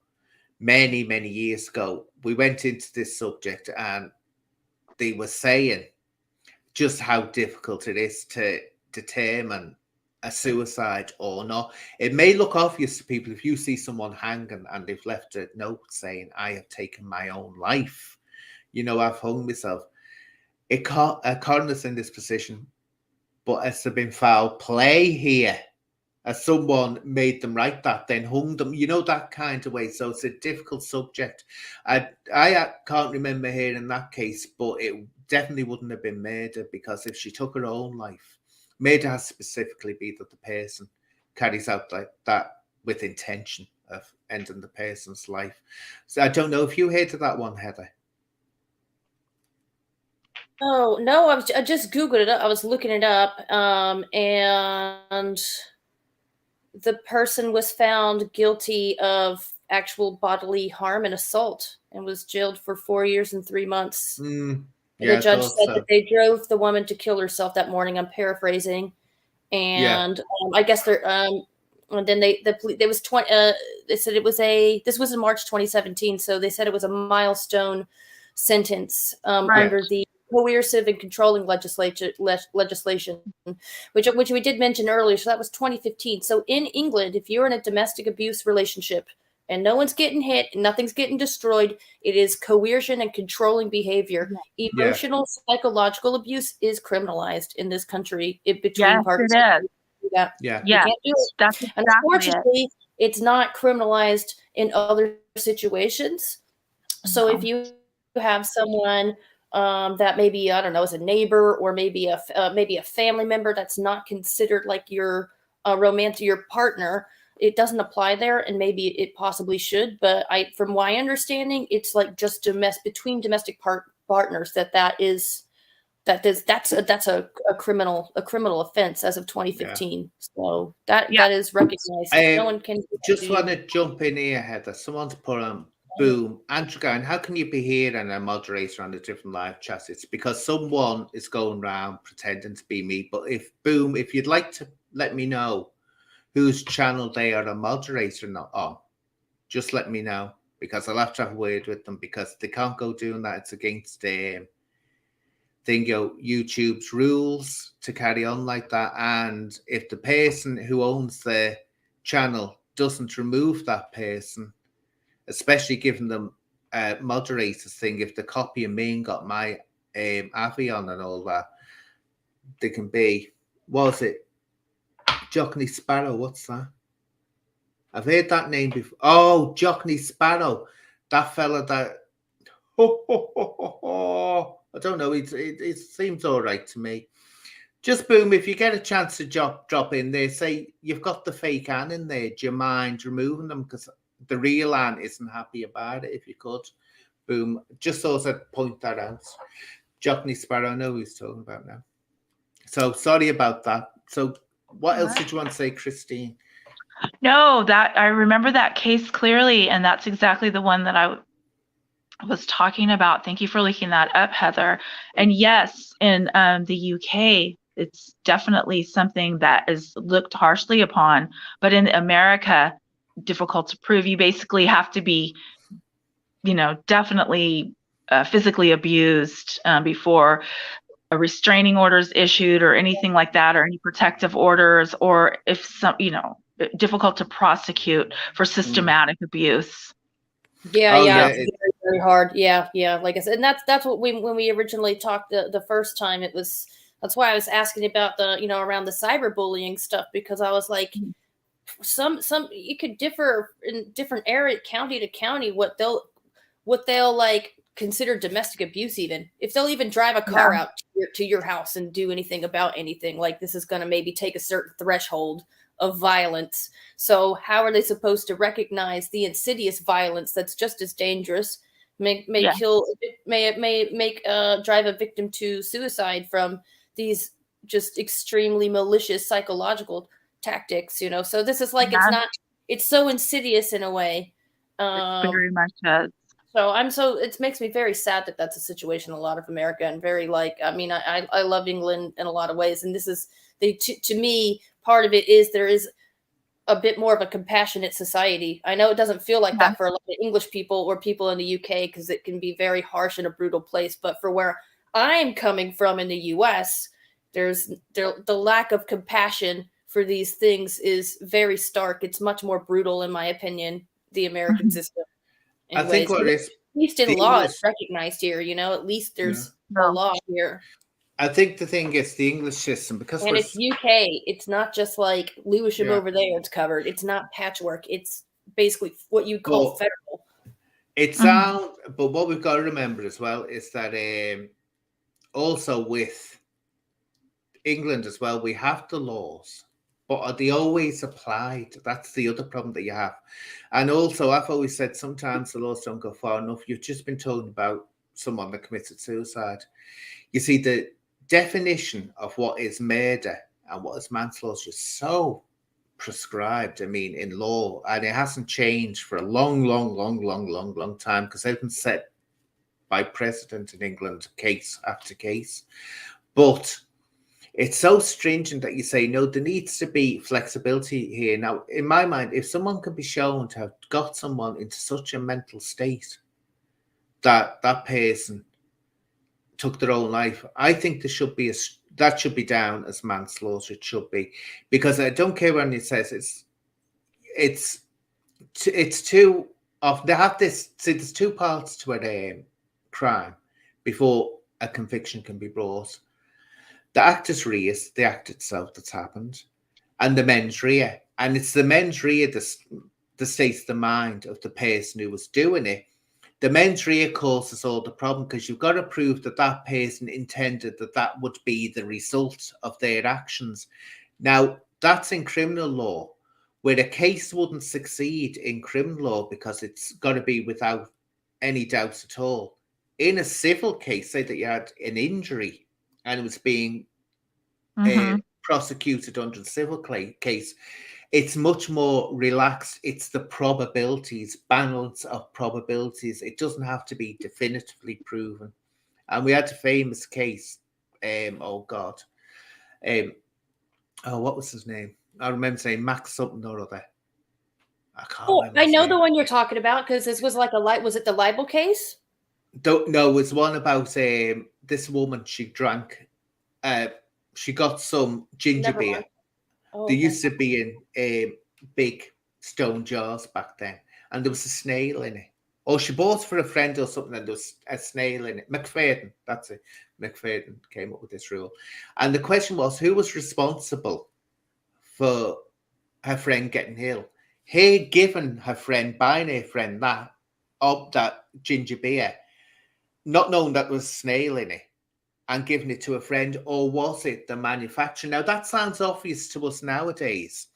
many years ago, we went into this subject, and they were saying just how difficult it is to determine a suicide or not. It may look obvious to people if you see someone hanging and they've left a note saying, I have taken my own life, I've hung myself. A coroner's in this position, but has there been foul play here? As someone made them write that, then hung them, that kind of way. So it's a difficult subject. I can't remember hearing that case, but it definitely wouldn't have been murder, because if she took her own life, murder has to specifically be that the person carries out like that with intention of ending the person's life. So I don't know if you heard of that one, Heather. Oh no, I just Googled it up. I was looking it up, and the person was found guilty of actual bodily harm and assault and was jailed for 4 years and 3 months. The judge said that they drove the woman to kill herself that morning. I'm paraphrasing, and I guess they're and then they said it was this was in March 2017, so they said it was a milestone sentence under the coercive and controlling legislation, which we did mention earlier. So that was 2015. So in England, if you're in a domestic abuse relationship and no one's getting hit and nothing's getting destroyed, it is coercion and controlling behavior. Emotional, psychological abuse is criminalized in this country between partners. You can't do it. That's exactly and unfortunately, it's not criminalized in other situations. So if you have someone that maybe, I don't know, is a neighbor, or maybe a family member that's not considered like your your partner, it doesn't apply there, and maybe it possibly should. But from my understanding, it's like just between domestic partners that's a criminal offense as of 2015. So that is recognized. No one can. Just want to jump in here, Heather. Someone's put on. Boom. Andrew Gowan, how can you be here and a moderator on the different live chats? It's because someone is going around pretending to be me. But if you'd like to let me know whose channel they are a moderator on, just let me know, because I'll have to have a word with them, because they can't go doing that. It's against YouTube's rules to carry on like that. And if the person who owns the channel doesn't remove that person, especially given them moderators thing, if the copy of me got my Avi on and all that, they can be, was it Jockney Sparrow? What's that? I've heard that name before. Oh, Jockney Sparrow, that fella that I don't know, it seems all right to me. Just boom, if you get a chance to drop in there, say you've got the fake Anne in there, do you mind removing them? Because the real Anne isn't happy about it. If you could, boom, just thought I'd point that out. Jockney Sparrow, I know who he's talking about now. So sorry about that. So what else did you want to say, Christine? No, that I remember that case clearly, and that's exactly the one that I was talking about. Thank you for linking that up, Heather. And yes, in the UK, it's definitely something that is looked harshly upon, but in America, difficult to prove. You basically have to be definitely physically abused before a restraining order is issued or anything like that, or any protective orders, or if some, difficult to prosecute for systematic abuse. Yeah, it's very, very hard. Yeah. Like I said, and that's what when we originally talked the first time, that's why I was asking about the around the cyberbullying stuff, because I was like, some it could differ in different area, county to county, what they'll like consider domestic abuse, even if they'll even drive a car out to your house and do anything about anything. Like, this is going to maybe take a certain threshold of violence. So how are they supposed to recognize the insidious violence that's just as dangerous, may drive a victim to suicide from these just extremely malicious psychological tactics? So this is like, it's so insidious in a way. Very much is. So it makes me very sad that that's a situation in a lot of America, and very like, I mean, I love England in a lot of ways, and this is to me, part of it is there is a bit more of a compassionate society. I know it doesn't feel like that for a lot of English people or people in the UK, because it can be very harsh and a brutal place. But for where I'm coming from in the US, the lack of compassion for these things is very stark. It's much more brutal, in my opinion, the American system. I think what is, at least in law, it's recognized here. At least there's a law here. I think the thing is the English system, because it's UK. It's not just like Lewisham over there. It's covered. It's not patchwork. It's basically what you call federal. It sounds, but what we've got to remember as well is that also with England as well, we have the laws, but are they always applied? That's the other problem that you have. And also, I've always said sometimes the laws don't go far enough. You've just been talking about someone that committed suicide. You see, the definition of what is murder and what is manslaughter is so prescribed, I mean, in law, and it hasn't changed for a long time, because they've been set by precedent in England, case after case. But it's so stringent that you say, no, there needs to be flexibility here. Now, in my mind, if someone can be shown to have got someone into such a mental state that that person took their own life, I think there should be that should be down as manslaughter. It should be, because I don't care when it says it's too often. They have this. See, there's two parts to a crime before a conviction can be brought. The actus reus, the act itself that's happened, and the mens rea. And it's the mens rea that states the mind of the person who was doing it. The mens rea causes all the problem, because you've got to prove that that person intended that would be the result of their actions. Now, that's in criminal law, where a case wouldn't succeed in criminal law because it's got to be without any doubts at all. In a civil case, say that you had an injury and it was being prosecuted under the civil case, it's much more relaxed. It's the probabilities, balance of probabilities. It doesn't have to be definitively proven. And we had a famous case. What was his name? I remember saying Max something or other. I can't remember. I know the one you're talking about, because this was like was it the libel case? No, it was one about this woman. She drank. She got some ginger beer. There used to be in big stone jars back then, and there was a snail in it. Or she bought for a friend or something, and there was a snail in it. McFadden, that's it. McFadden came up with this rule. And the question was, who was responsible for her friend getting ill? He had given her friend, buying her friend that ginger beer, not knowing that there was a snail in it, and giving it to a friend, or was it the manufacturer? Now, that sounds obvious to us nowadays,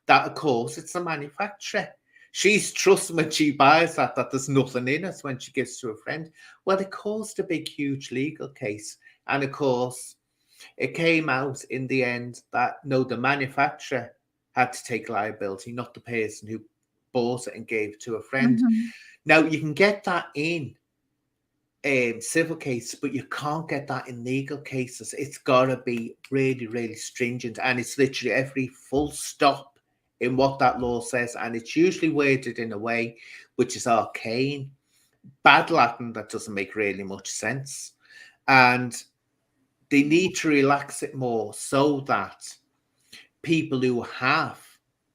that, of course, it's the manufacturer. She's trusting when she buys that there's nothing in it when she gives to a friend. Well, it caused a big, huge legal case. And, of course, it came out in the end that, no, the manufacturer had to take liability, not the person who bought it and gave it to a friend. Now, you can get that in civil case, but you can't get that in legal cases. It's got to be really, really stringent, and it's literally every full stop in what that law says, and it's usually worded in a way which is arcane, bad Latin that doesn't make really much sense. And they need to relax it more so that people who have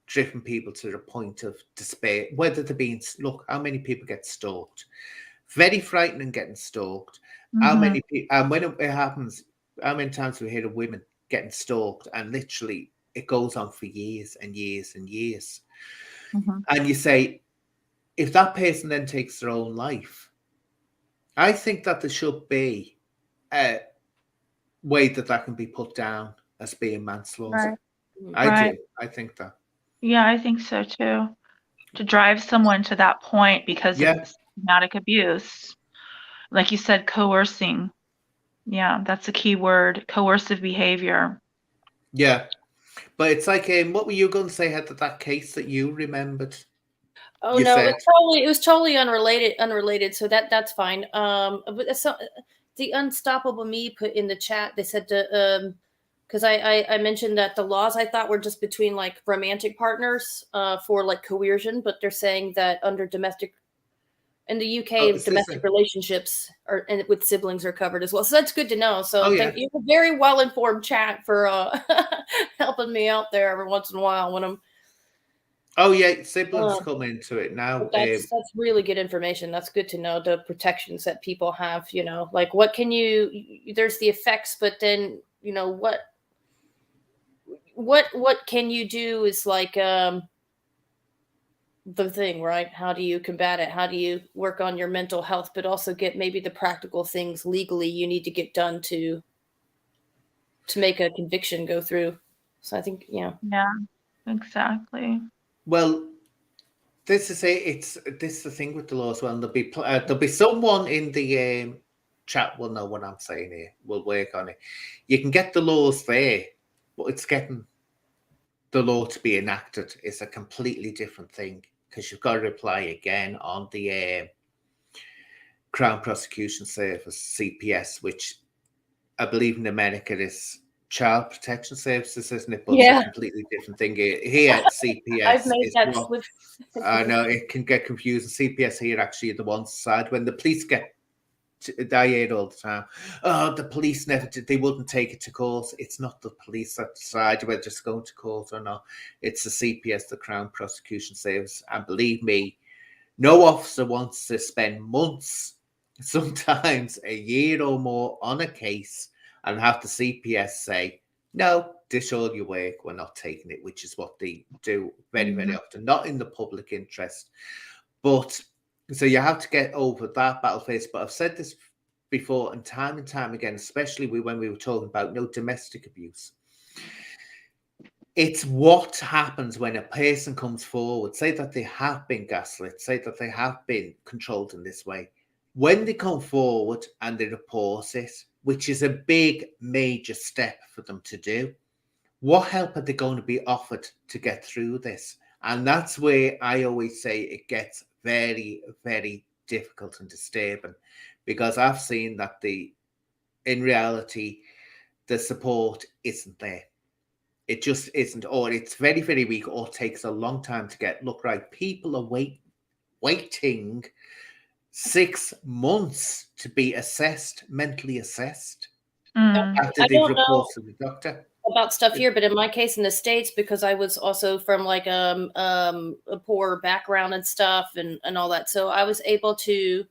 driven people to the point of despair, whether they're being, look, how many people get stalked? Very frightening getting stalked. How many people, and when it happens, how many times we hear of women getting stalked and literally it goes on for years and years and years. And you say, if that person then takes their own life, I think that there should be a way that can be put down as being manslaughter. I do. I think that. Yeah, I think so too. To drive someone to that point because of systematic abuse. Like you said, coercing. Yeah, that's a key word, coercive behavior. Yeah. But it's like, what were you going to say had that case that you remembered? Oh no, it was totally unrelated. So that's fine. But the Unstoppable Me put in the chat. They said to because I mentioned that the laws I thought were just between like romantic partners for like coercion, but they're saying that under domestic in the UK domestic relationships and with siblings are covered as well. So that's good to know. So thank you. A very well informed chat for helping me out there every once in a while when I'm. Oh yeah, siblings come into it now. That's really good information. That's good to know the protections that people have. You know, like what can you? There's the effects, but then you know what can you do is like the thing, right? How do you combat it? How do you work on your mental health, but also get maybe the practical things legally you need to get done to make a conviction go through. So I think Yeah, exactly. Well, this is the thing with the law as well. There'll be someone in the chat will know what I'm saying here. We'll work on it. You can get the laws there, but it's getting the law to be enacted is a completely different thing because you've got to rely again on the Crown Prosecution Service (CPS), which I believe in America is Child Protection Services, isn't it? But it's a completely different thing here. CPS I've made is that switch. I know it can get confusing. CPS here actually are the one side when the police get. I hear it all the time. Oh, the police never did. They wouldn't take it to court. It's not the police that decide whether it's going to court or not. It's the CPS, the Crown Prosecution Service. And believe me, no officer wants to spend months, sometimes a year or more, on a case and have the CPS say, no, dish all your work, we're not taking it, which is what they do very, very often, not in the public interest. But so you have to get over that battle phase. But I've said this before and time again, especially when we were talking about domestic abuse. It's what happens when a person comes forward, say that they have been gaslit, say that they have been controlled in this way. When they come forward and they report it, which is a big, major step for them to do, what help are they going to be offered to get through this? And that's where I always say it gets very, very difficult and disturbing, because I've seen that in reality, the support isn't there. It just isn't, or it's very, very weak, or takes a long time to get. Look, right, people are waiting 6 months to be mentally assessed after they've reported to the doctor. About stuff here, but in my case in the States, because I was also from like a poor background and stuff and all that, so I was able to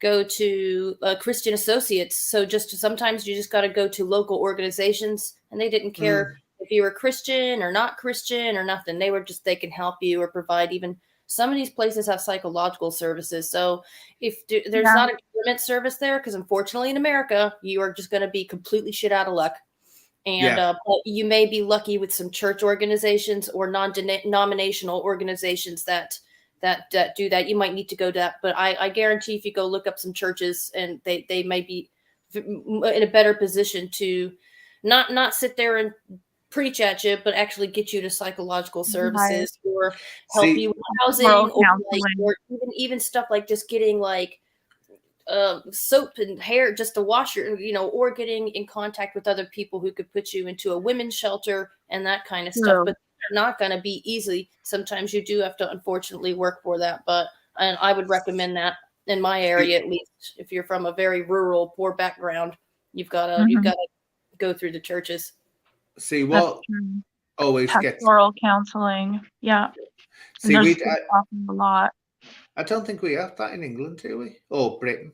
go to Christian Associates. So sometimes you just got to go to local organizations, and they didn't care if you were Christian or not Christian or nothing. They can help you or provide. Even some of these places have psychological services. So if there's not a government service there, because unfortunately in America, you are just going to be completely shit out of luck. And but you may be lucky with some church organizations or non-denominational organizations that do that. You might need to go to that, but I guarantee if you go look up some churches, and they might be in a better position to not sit there and preach at you, but actually get you to psychological services or help you with housing, or even stuff like just getting like soap and hair just to wash your, or getting in contact with other people who could put you into a women's shelter and that kind of stuff. But they're not going to be easy. Sometimes you do have to unfortunately work for that, but I would recommend that. in my area, at least, if you're from a very rural, poor background, you've got to go through the churches. See what always pastoral counseling, yeah. See, and there's a lot. I don't think we have that in England, do we? Or Britain.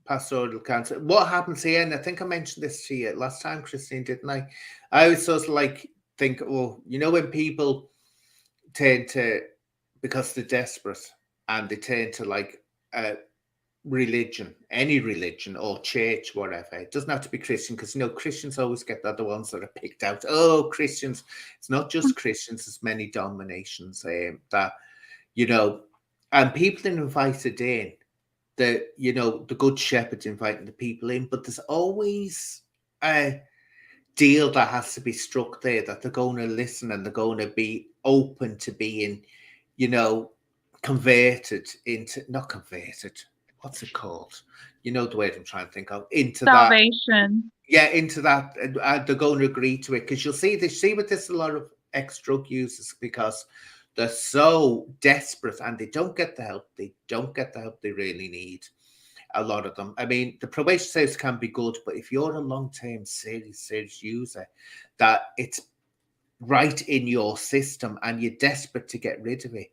Pastoral counseling. What happens here, and I think I mentioned this to you last time, Christine, didn't I? I always sort of like think, well, you know, when people tend to, because they're desperate, and they tend to like religion, any religion or church, whatever. It doesn't have to be Christian, because, you know, Christians always get the other ones that are picked out. Oh, Christians. It's not just Christians, there's many denominations that, you know, and people are invited in. The, you know, the good shepherd's inviting the people in, but there's always a deal that has to be struck there, that they're going to listen and they're going to be open to being, you know, converted into, not converted, what's it called? You know the word I'm trying to think of, into salvation. Yeah, into that, they're going to agree to it, because you'll see with this a lot of ex-drug users, because they're so desperate and they don't get the help. They don't get the help they really need. A lot of them. I mean, the probation service can be good, but if you're a long-term, serious user, that it's right in your system and you're desperate to get rid of it,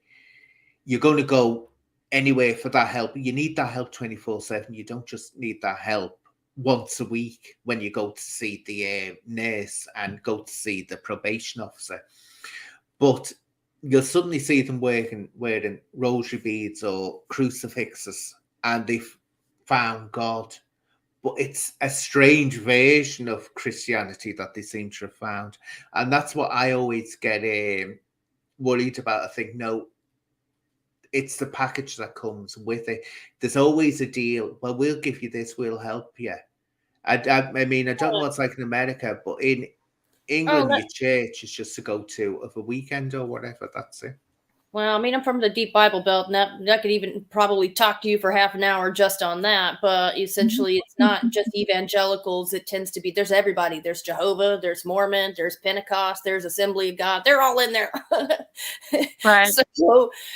you're going to go anywhere for that help. You need that help 24/7. You don't just need that help once a week when you go to see the nurse and go to see the probation officer. But you'll suddenly see them wearing rosary beads or crucifixes, and they've found God. But it's a strange version of Christianity that they seem to have found. And that's what I always get worried about. I think, no, it's the package that comes with it. There's always a deal. Well, we'll give you this, we'll help you. I mean, I don't know what's like in America, but in England, your church is just to go to of a weekend or whatever. That's it. Well, I mean, I'm from the deep Bible Belt, and that could even probably talk to you for half an hour just on that. But essentially, it's not just evangelicals. It tends to be, there's everybody. There's Jehovah, there's Mormon, there's Pentecost, there's Assembly of God. They're all in there. Right.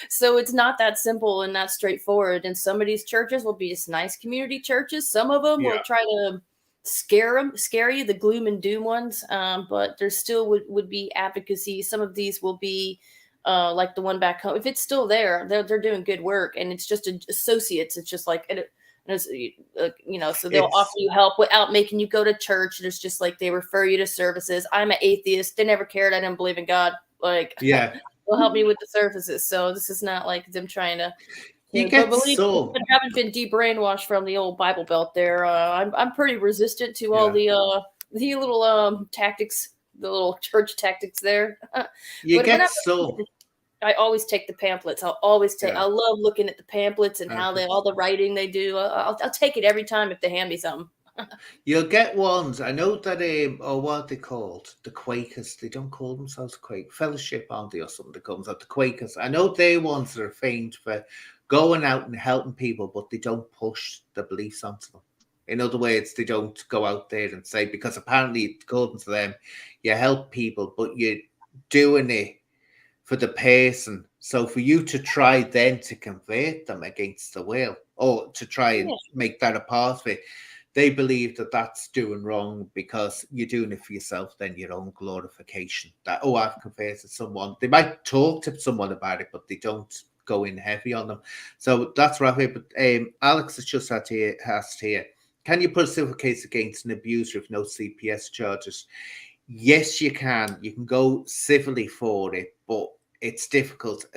So it's not that simple and that straightforward. And some of these churches will be just nice community churches. Some of them will try to scare you, the gloom and doom ones. But there still would be advocacy. Some of these will be like the one back home. If it's still there, they're doing good work, and it's just associates. It's just like, you know, so they'll offer you help without making you go to church. There's just like, they refer you to services. I'm an atheist. They never cared. I didn't believe in God. Like, they'll help me with the services. So this is not like them trying to. You get so. I haven't been de-brainwashed from the old Bible Belt there. I'm pretty resistant to all the little tactics, the little church tactics there. You get so. I always take the pamphlets. I'll always take. I love looking at the pamphlets and how all the writing they do. I'll take it every time if they hand me something. You'll get ones. I know that or what are they called? The Quakers. They don't call themselves Quake Fellowship, aren't they, or something that comes out? The Quakers. I know they're ones that are famed for going out and helping people, but they don't push the beliefs onto them. In other words, they don't go out there and say, because apparently, according to them, you help people, but you're doing it for the person. So for you to try then to convert them against the will, or to try and make that a part of it, they believe that that's doing wrong, because you're doing it for yourself, then your own glorification. That, oh, I've converted someone. They might talk to someone about it, but they don't go in heavy on them. So that's right. But Alex has just asked here, can you put a civil case against an abuser with no CPS charges? Yes, you can. You can go civilly for it, but it's difficult.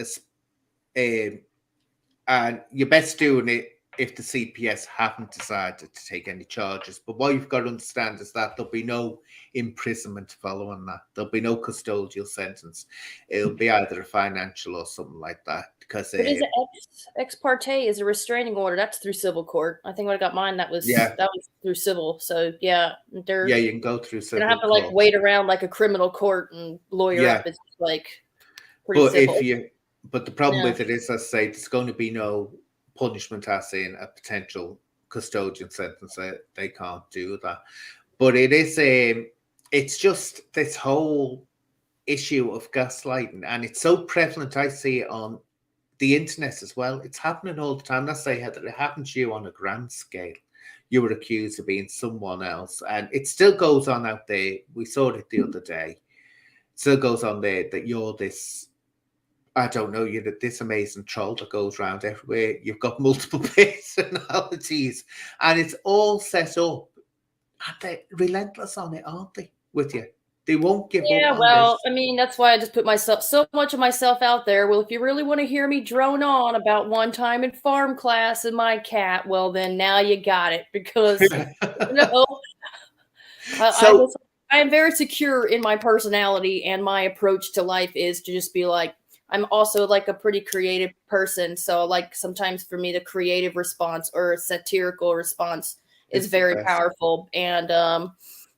And you're best doing it if the CPS haven't decided to take any charges. But what you've got to understand is that there'll be no imprisonment following that. There'll be no custodial sentence. It'll be either a financial or something like that. Because ex parte is a restraining order. That's through civil court. I think when I got mine, that was through civil. So you can go through civil. You don't have to like wait around like a criminal court and lawyer up. It's like pretty civil. But the problem with it is, as I say, there's going to be no punishment as in a potential custodian sentence. They can't do that. But it is it's just this whole issue of gaslighting, and it's so prevalent. I see it on the internet as well. It's happening all the time. Let's say that it happened to you on a grand scale. You were accused of being someone else, and it still goes on out there. We saw it the other day. It still goes on there that you're this, I don't know, you're this amazing troll that goes around everywhere. You've got multiple personalities, and it's all set up. And they're relentless on it, aren't they, with you? They won't give up on this. I mean, that's why I just put so much of myself out there. Well, if you really want to hear me drone on about one time in farm class and my cat, well, then now you got it, because I am very secure in my personality, and my approach to life is to just be like, I'm also like a pretty creative person. So like sometimes for me, the creative response or a satirical response is very powerful. And,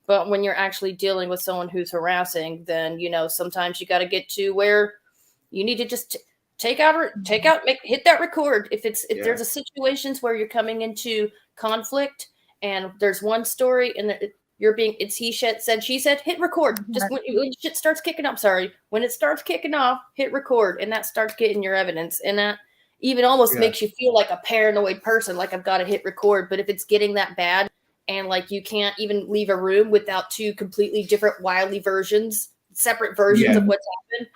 but when you're actually dealing with someone who's harassing, then, sometimes you got to get to where you need to just hit that record. If there's a situations where you're coming into conflict and there's one story and it's he said, she said, hit record. Just when shit starts kicking off. When it starts kicking off, hit record, and that starts getting your evidence. And that even almost makes you feel like a paranoid person, like I've got to hit record. But if it's getting that bad, and like you can't even leave a room without two completely different, separate versions of what's happened,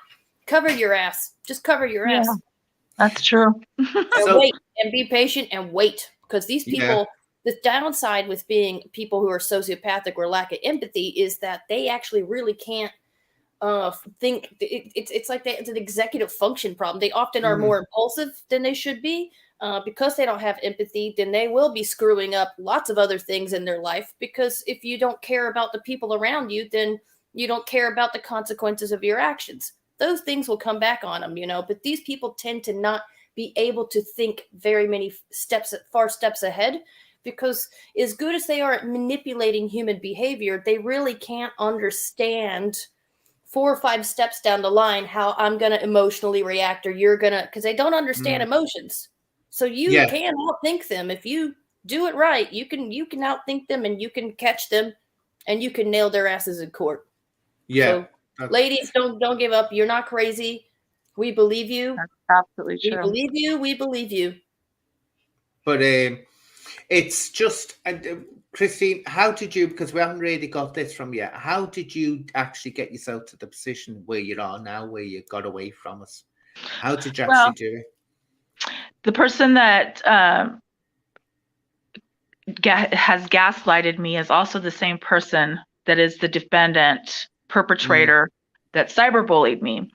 cover your ass. Just cover your ass. That's true. So wait and be patient and wait, because these people, the downside with being people who are sociopathic or lack of empathy is that they actually really can't think. It's like it's an executive function problem. They often are more impulsive than they should be. Because they don't have empathy, then they will be screwing up lots of other things in their life, because if you don't care about the people around you, then you don't care about the consequences of your actions. Those things will come back on them, but these people tend to not be able to think very many far steps ahead, because as good as they are at manipulating human behavior, they really can't understand 4 or 5 steps down the line how I'm going to emotionally react, or you're going to, because they don't understand emotions. So you can outthink them. If you do it right, you can outthink them, and you can catch them, and you can nail their asses in court. So ladies, don't give up. You're not crazy. We believe you. That's absolutely true. We believe you. But it's just, Christine, how did you, because we haven't really got this from you, how did you actually get yourself to the position where you are now, where you got away from us? How did you actually do it? The person that has gaslighted me is also the same person that is the defendant, perpetrator that cyberbullied me.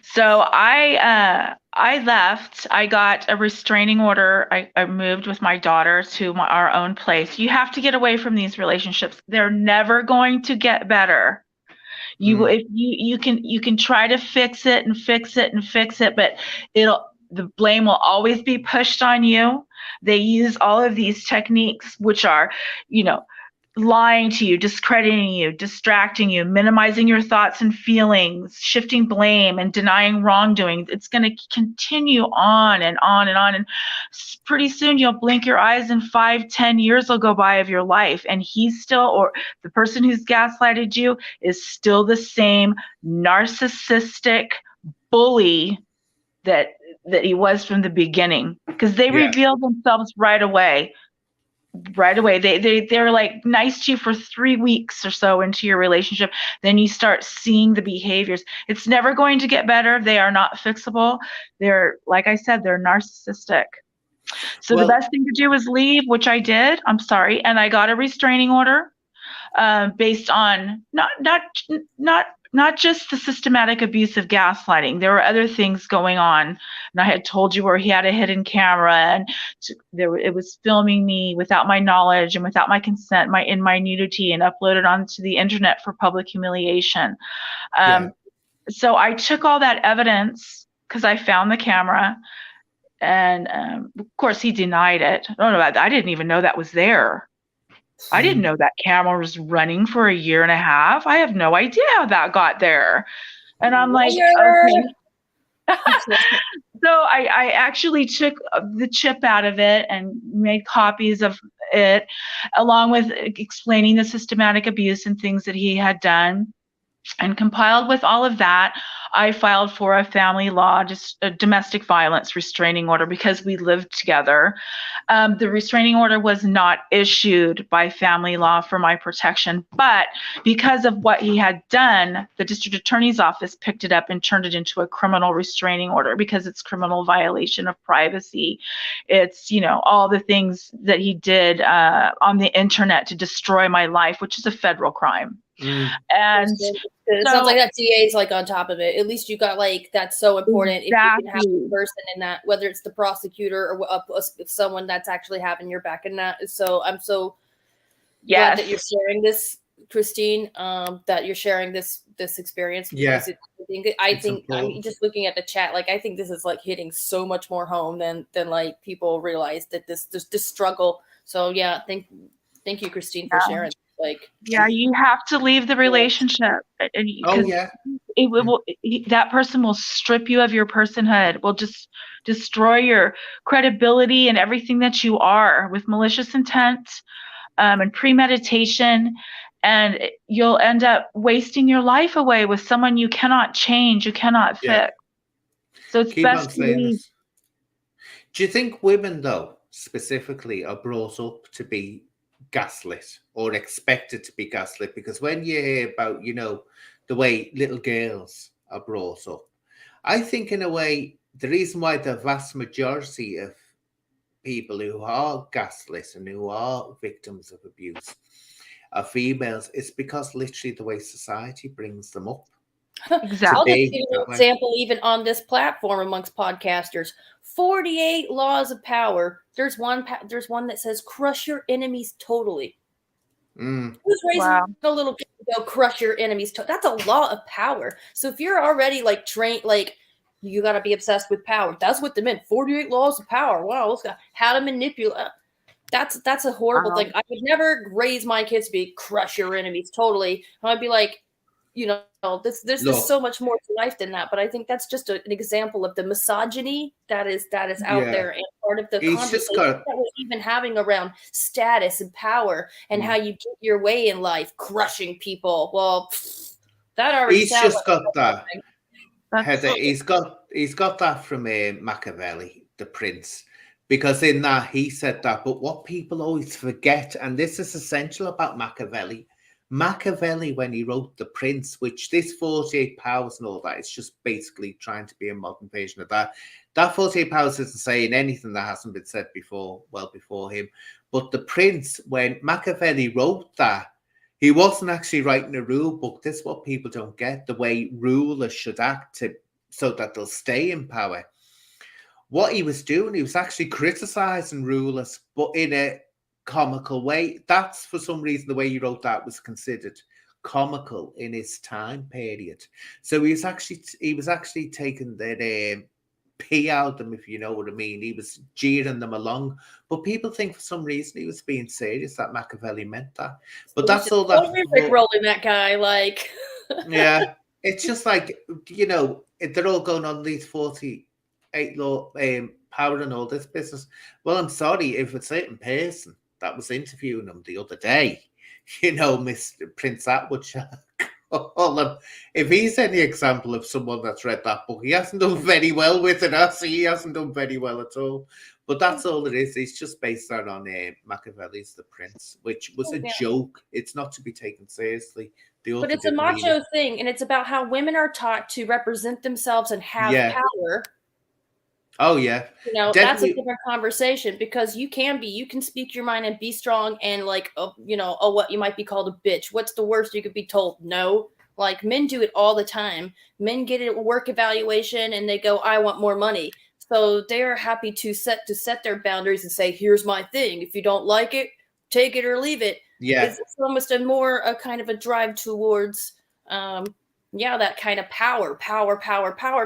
So I left. I got a restraining order. I moved with my daughter to our own place. You have to get away from these relationships. They're never going to get better. If you can try to fix it, but the blame will always be pushed on you. They use all of these techniques, which are, lying to you, discrediting you, distracting you, minimizing your thoughts and feelings, shifting blame and denying wrongdoing. It's going to continue on and on and on. And pretty soon you'll blink your eyes and 5-10 years will go by of your life. And he's still, or the person who's gaslighted you is still the same narcissistic bully that he was from the beginning, because they reveal themselves right away. They're like nice to you for 3 weeks or so into your relationship. Then you start seeing the behaviors. It's never going to get better. They are not fixable. They're, like I said, they're narcissistic. So the best thing to do is leave, which I did. I'm sorry. And I got a restraining order based on not just the systematic abuse of gaslighting. There were other things going on. And I had told you where he had a hidden camera, and it was filming me without my knowledge and without my consent, in my nudity, and uploaded onto the internet for public humiliation. So I took all that evidence because I found the camera, and of course he denied it. I didn't even know that was there. I didn't know that camera was running for 1.5 years. I have no idea how that got there. And I'm like, okay. So I actually took the chip out of it and made copies of it, along with explaining the systematic abuse and things that he had done. And compiled with all of that, I filed for a family law, just a domestic violence restraining order, because we lived together. The restraining order was not issued by family law for my protection, but because of what he had done, the district attorney's office picked it up and turned it into a criminal restraining order, because it's criminal violation of privacy. It's, all the things that he did on the internet to destroy my life, which is a federal crime. And it sounds like that DA is like on top of it. At least you got like, that's so important. Exactly. If you can have a person in that, whether it's the prosecutor or someone that's actually having your back in that. So I'm so glad that you're sharing this, Christine. That you're sharing this experience. Because I think I'm just looking at the chat. Like, I think this is like hitting so much more home than like people realize that this struggle. So yeah, thank you, Christine, for sharing. Like, you have to leave the relationship. That person will strip you of your personhood, will just destroy your credibility and everything that you are, with malicious intent and premeditation, and you'll end up wasting your life away with someone you cannot change, you cannot fix. So it's best to leave. Do you think women, though, specifically, are brought up to be gaslit or expected to be gaslit? Because when you hear about, the way little girls are brought up, I think in a way the reason why the vast majority of people who are gaslit and who are victims of abuse are females is because literally the way society brings them up. Exactly. I'll just give you an example, even on this platform amongst podcasters. 48 laws of power. There's one that says crush your enemies totally. Who's raising a little kid to go crush your enemies? That's a law of power. So if you're already like trained, like, you got to be obsessed with power. That's what they meant. 48 laws of power. Wow, how to manipulate. That's a horrible thing. I would never raise my kids to be crush your enemies totally. I'd be like, there's so much more to life than that. But I think that's just an example of the misogyny that is out there, and part of the conversation that we're even having around status and power and how you get your way in life, crushing people. Well, that already sounds just got that. Heather, he's got that from Machiavelli, the prince, because in that he said that. But what people always forget, and this is essential about Machiavelli, when he wrote The Prince, which this 48 powers and all that, it's just basically trying to be a modern version of that. That 48 powers isn't saying anything that hasn't been said before him. But The Prince, when Machiavelli wrote that, he wasn't actually writing a rule book. This is what people don't get, the way rulers should act so that they'll stay in power. What he was doing, he was actually criticizing rulers, but in a comical way. That's, for some reason, the way he wrote that was considered comical in his time period. So he was actually taking their pee out of them, if you know what I mean. He was jeering them along, but people think for some reason he was being serious, that Machiavelli meant that. But that's all that rolling that guy, like. Yeah, it's just like, they're all going on these 48 law power and all this business. Well, I'm sorry, if a certain person that was interviewing him the other day, Mr. Prince Atwood, if he's any example of someone that's read that book, he hasn't done very well with it, has he? He hasn't done very well at all. But that's all it is. It's just based on Machiavelli's The Prince, which was a joke. It's not to be taken seriously. But it's a macho thing, and it's about how women are taught to represent themselves and have power. Oh, yeah. That's a different conversation, because you can speak your mind and be strong and like, what you might be called a bitch. What's the worst you could be told? No. Like, men do it all the time. Men get a work evaluation and they go, I want more money. So they're happy to set their boundaries and say, here's my thing. If you don't like it, take it or leave it. Yeah. It's almost a kind of a drive towards, that kind of power.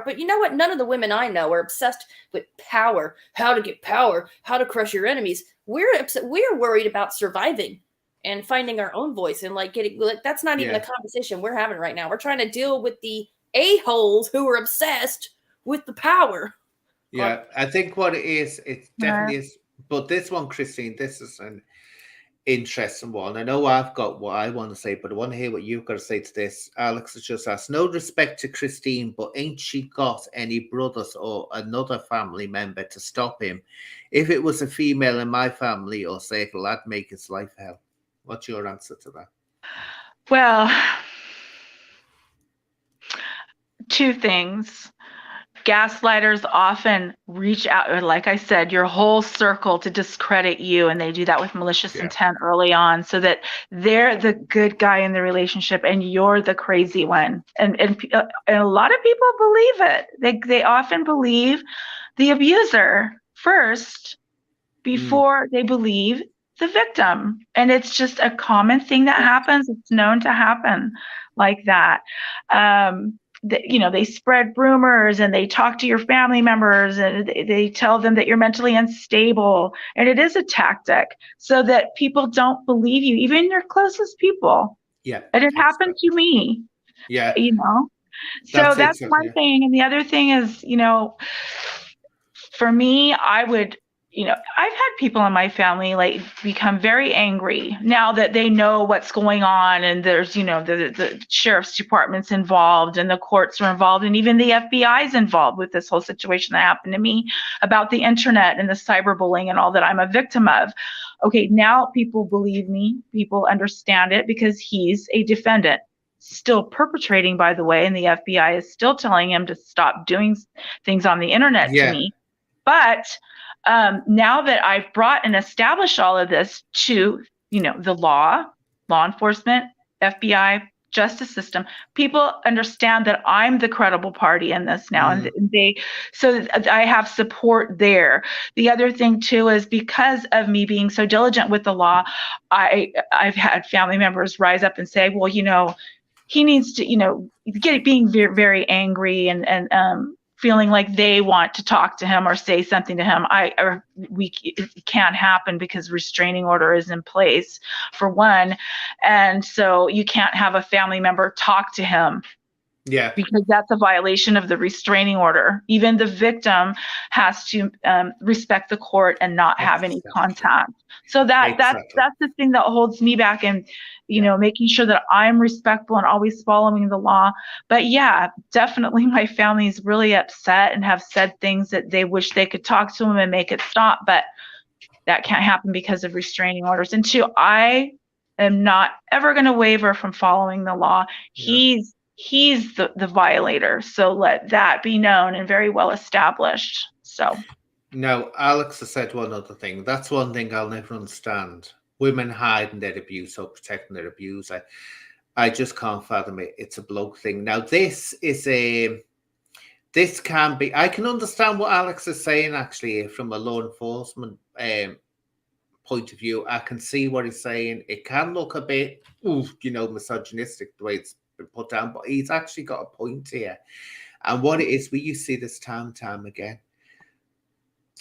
But you know what? None of the women I know are obsessed with power, how to get power, how to crush your enemies. We're worried about surviving and finding our own voice and like getting, like, that's not even a conversation we're having right now. We're trying to deal with the a-holes who are obsessed with the power. Yeah, I think what it is, it definitely is. But this one, Christine, interesting one. I know I've got what I want to say, but I want to hear what you've got to say to this. Alex has just asked, no respect to Christine, but ain't she got any brothers or another family member to stop him? If it was a female in my family or Sable, I'd make his life hell. What's your answer to that? Well, two things. Gaslighters often reach out, or like I said, your whole circle to discredit you, and they do that with malicious intent early on, so that they're the good guy in the relationship and you're the crazy one. And a lot of people believe it. They often believe the abuser first before they believe the victim. And it's just a common thing that happens. It's known to happen like that. They spread rumors and they talk to your family members and they tell them that you're mentally unstable. And it is a tactic so that people don't believe you, even your closest people. Yeah. And it happened to me. Yeah. So that's one thing. And the other thing is, for me, I would, I've had people in my family like become very angry now that they know what's going on, and there's, the sheriff's department's involved and the courts are involved, and even the FBI is involved with this whole situation that happened to me about the internet and the cyberbullying and all that I'm a victim of. Okay, now people believe me, people understand it because he's a defendant. Still perpetrating, by the way, and the FBI is still telling him to stop doing things on the internet to me. But now that I've brought and established all of this to, the law enforcement, FBI, justice system, people understand that I'm the credible party in this now. And so I have support there. The other thing too is because of me being so diligent with the law, I've had family members rise up and say, well, he needs to, being very, very angry and feeling like they want to talk to him or say something to him. It can't happen because restraining order is in place for one. And so you can't have a family member talk to him. Yeah. Because that's a violation of the restraining order. Even the victim has to respect the court and not have any contact. So that's the thing that holds me back, and making sure that I'm respectful and always following the law. But yeah, definitely my family is really upset and have said things that they wish they could talk to him and make it stop, but that can't happen because of restraining orders. And two, I am not ever going to waver from following the law. Yeah. He's the violator, so let that be known and very well established. So now Alex has said one other thing. That's one thing I'll never understand. Women hiding their abuse or protecting their abuser. I just can't fathom it. It's a bloke thing. Now this can be, I can understand what Alex is saying actually from a law enforcement point of view. I can see what he's saying. It can look a bit misogynistic the way it's been put down, but he's actually got a point here. And what it is, you see this time and time again.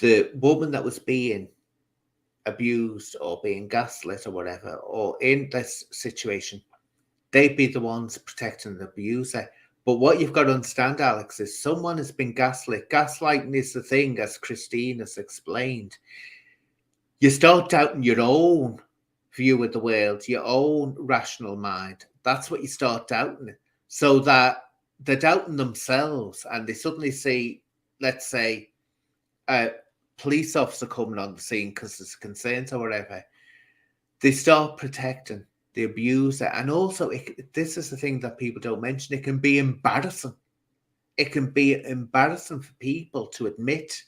The woman that was being abused or being gaslit or whatever, or in this situation, they'd be the ones protecting the abuser. But what you've got to understand, Alex, is someone has been gaslit. Gaslighting is the thing, as Christine has explained. You start doubting your own view of the world, your own rational mind. That's what you start doubting. So that they're doubting themselves, and they suddenly see, let's say, a police officer coming on the scene because there's concerns or whatever. They start protecting the abuser. And also, this is the thing that people don't mention, it can be embarrassing. It can be embarrassing for people to admit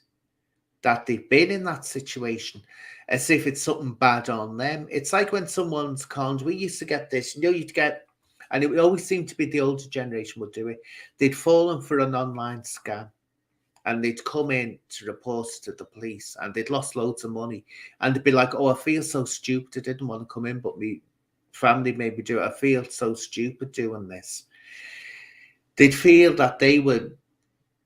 that they've been in that situation, as if it's something bad on them. It's like when someone's conned. We used to get this, you'd get, and it would always seem to be the older generation would do it. They'd fallen for an online scam, and they'd come in to report to the police, and they'd lost loads of money. And they'd be like, oh, I feel so stupid. I didn't want to come in, but my family made me do it. I feel so stupid doing this. They'd feel that they were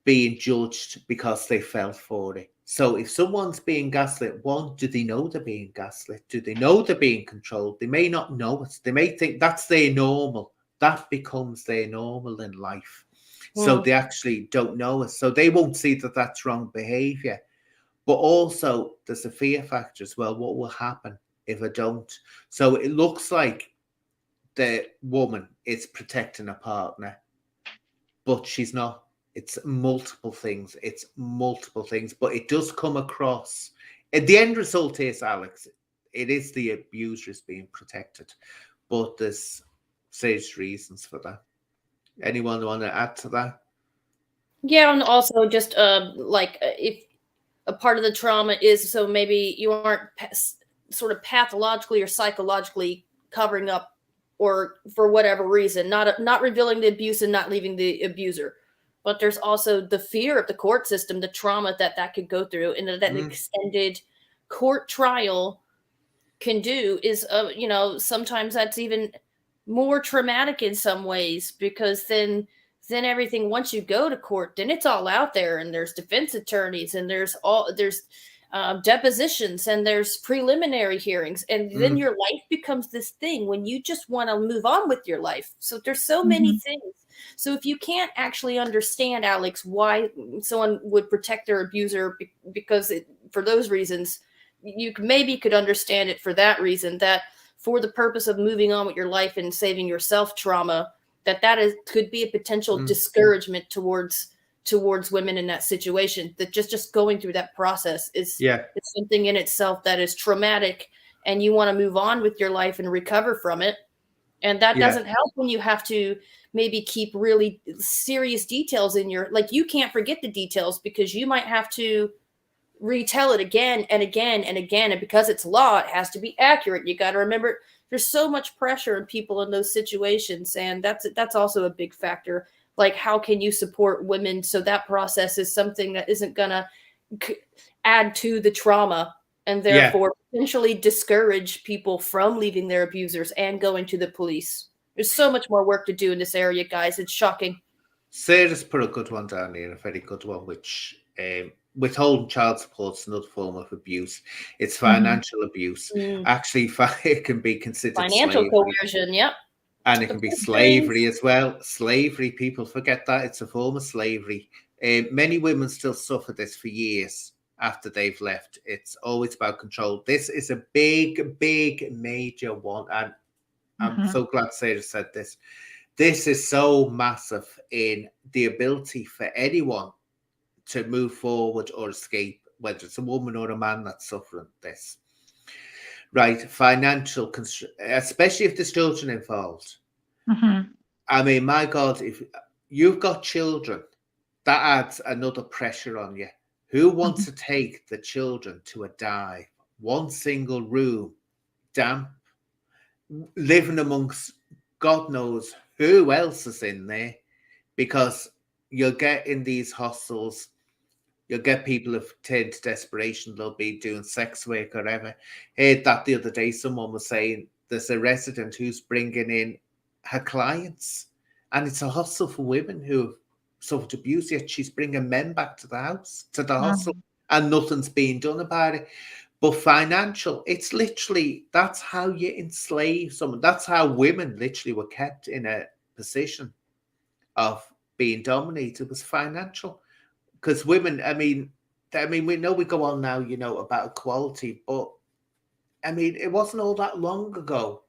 being judged because they fell for it. So if someone's being gaslit, one, do they know they're being gaslit? Do they know they're being controlled? They may not know it. They may think that's their normal. That becomes their normal in life. So they actually don't know it. So they won't see that that's wrong behavior. But also there's a fear factor as well. What will happen if I don't. So it looks like the woman is protecting a partner, but she's not. It's multiple things. But it does come across. The end result is, Alex, it is the abuser is being protected, but there's serious reasons for that. Anyone want to add to that? Yeah, and also just if a part of the trauma is, so maybe you aren't sort of pathologically or psychologically covering up, or for whatever reason, not revealing the abuse and not leaving the abuser. But there's also the fear of the court system, the trauma that could go through, and that extended court trial can do is, sometimes that's even more traumatic in some ways, because then everything, once you go to court, then it's all out there, and there's defense attorneys, and there's depositions, and there's preliminary hearings, and then your life becomes this thing when you just want to move on with your life. So there's so many things. So if you can't actually understand, Alex, why someone would protect their abuser, because for those reasons, you maybe could understand it for that reason, that for the purpose of moving on with your life and saving yourself trauma, could be a potential discouragement towards women in that situation. That just going through that process is something in itself that is traumatic, and you want to move on with your life and recover from it. And that doesn't help when you have to maybe keep really serious details in your, like, you can't forget the details, because you might have to retell it again and again and again. And because it's law, it has to be accurate. You got to remember, there's so much pressure on people in those situations. And that's also a big factor. Like, how can you support women so that process is something that isn't going to add to the trauma, and therefore potentially discourage people from leaving their abusers and going to the police? There's so much more work to do in this area, guys. It's shocking. Sarah's put a good one down here, a very good one, which withholding child support is another form of abuse. It's financial abuse. Actually, it can be considered financial coercion. Yep. And it can be slavery as well. Slavery, people forget that. It's a form of slavery. Many women still suffer this for years after they've left. It's always about control. This is a big, major one. And I'm so glad Sarah said this. This is so massive in the ability for anyone to move forward or escape, whether it's a woman or a man that's suffering this. Right, financial, especially if there's children involved. I mean, my God, if you've got children, that adds another pressure on you. Who wants to take the children to a dive? One single room, damp, living amongst God knows who else is in there, because you'll get in these hostels, you'll get people who've turned to desperation. They'll be doing sex work or whatever. Heard that the other day, someone was saying there's a resident who's bringing in her clients, and it's a hostel for women who suffered abuse, yet she's bringing men back to the house, to the hostel, and nothing's being done about it. But financial, it's literally, that's how you enslave someone. That's how women literally were kept in a position of being dominated, was financial. Because women, I mean, we know we go on now, about equality, but I mean, it wasn't all that long ago.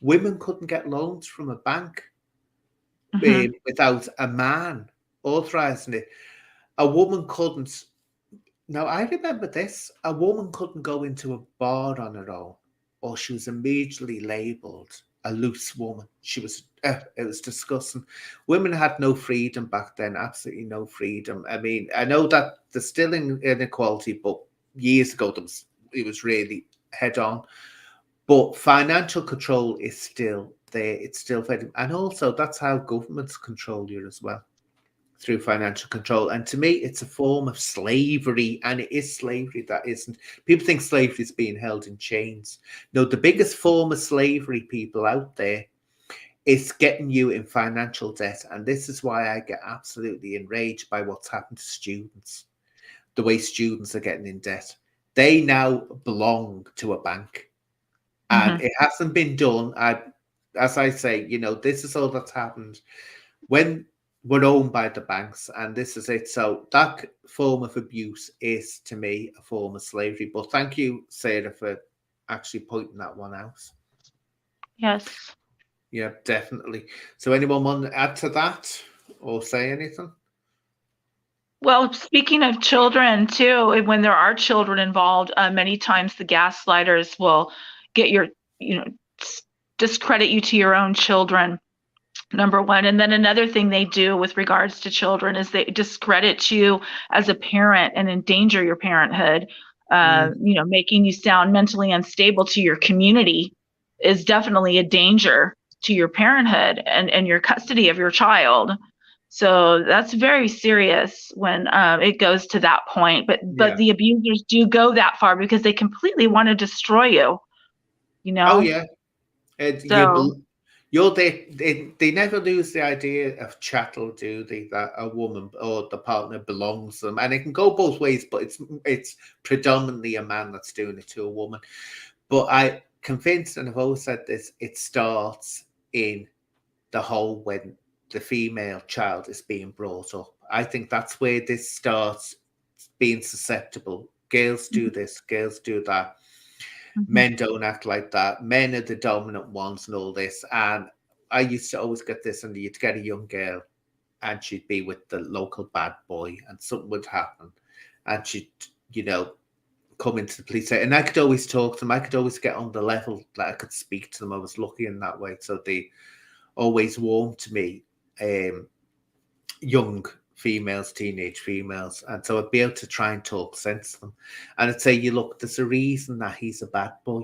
Women couldn't get loans from a bank without a man authorizing it. A woman couldn't. Now, I remember this. A woman couldn't go into a bar on her own, or she was immediately labeled a loose woman. She was, it was disgusting. Women had no freedom back then, absolutely no freedom. I mean, I know that there's still inequality, but years ago, it was really head on. But financial control is still there. It's still very, and also that's how governments control you as well, through financial control. And to me, it's a form of slavery, and it is slavery that isn't. People think slavery is being held in chains. No, the biggest form of slavery, people out there, is getting you in financial debt. And this is why I get absolutely enraged by what's happened to students, the way students are getting in debt. They now belong to a bank, and it hasn't been done. As I say, this is all that's happened when we're owned by the banks, and this is it. So that form of abuse is, to me, a form of slavery. But thank you, Sarah, for actually pointing that one out. Yes. Yeah, definitely. So anyone want to add to that or say anything? Well, speaking of children too, when there are children involved, many times the gaslighters will get discredit you to your own children, number one. And then another thing they do with regards to children is they discredit you as a parent and endanger your parenthood. Making you sound mentally unstable to your community is definitely a danger to your parenthood and your custody of your child. So that's very serious when it goes to that point. But the abusers do go that far because they completely want to destroy you. Oh yeah. They never lose the idea of chattel, do they? That a woman or the partner belongs to them, and it can go both ways. But it's predominantly a man that's doing it to a woman. But I'm convinced, and I've always said this: it starts in the home when the female child is being brought up. I think that's where this starts being susceptible. Girls do this, girls do that. Men don't act like that. Men are the dominant ones and all this. And I used to always get this, and you'd get a young girl and she'd be with the local bad boy and something would happen. And she'd, come into the police. And I could always talk to them. I could always get on the level that I could speak to them. I was lucky in that way. So they always warmed to me, young females, teenage females, and so I'd be able to try and talk sense to them. And I'd say, look, there's a reason that he's a bad boy.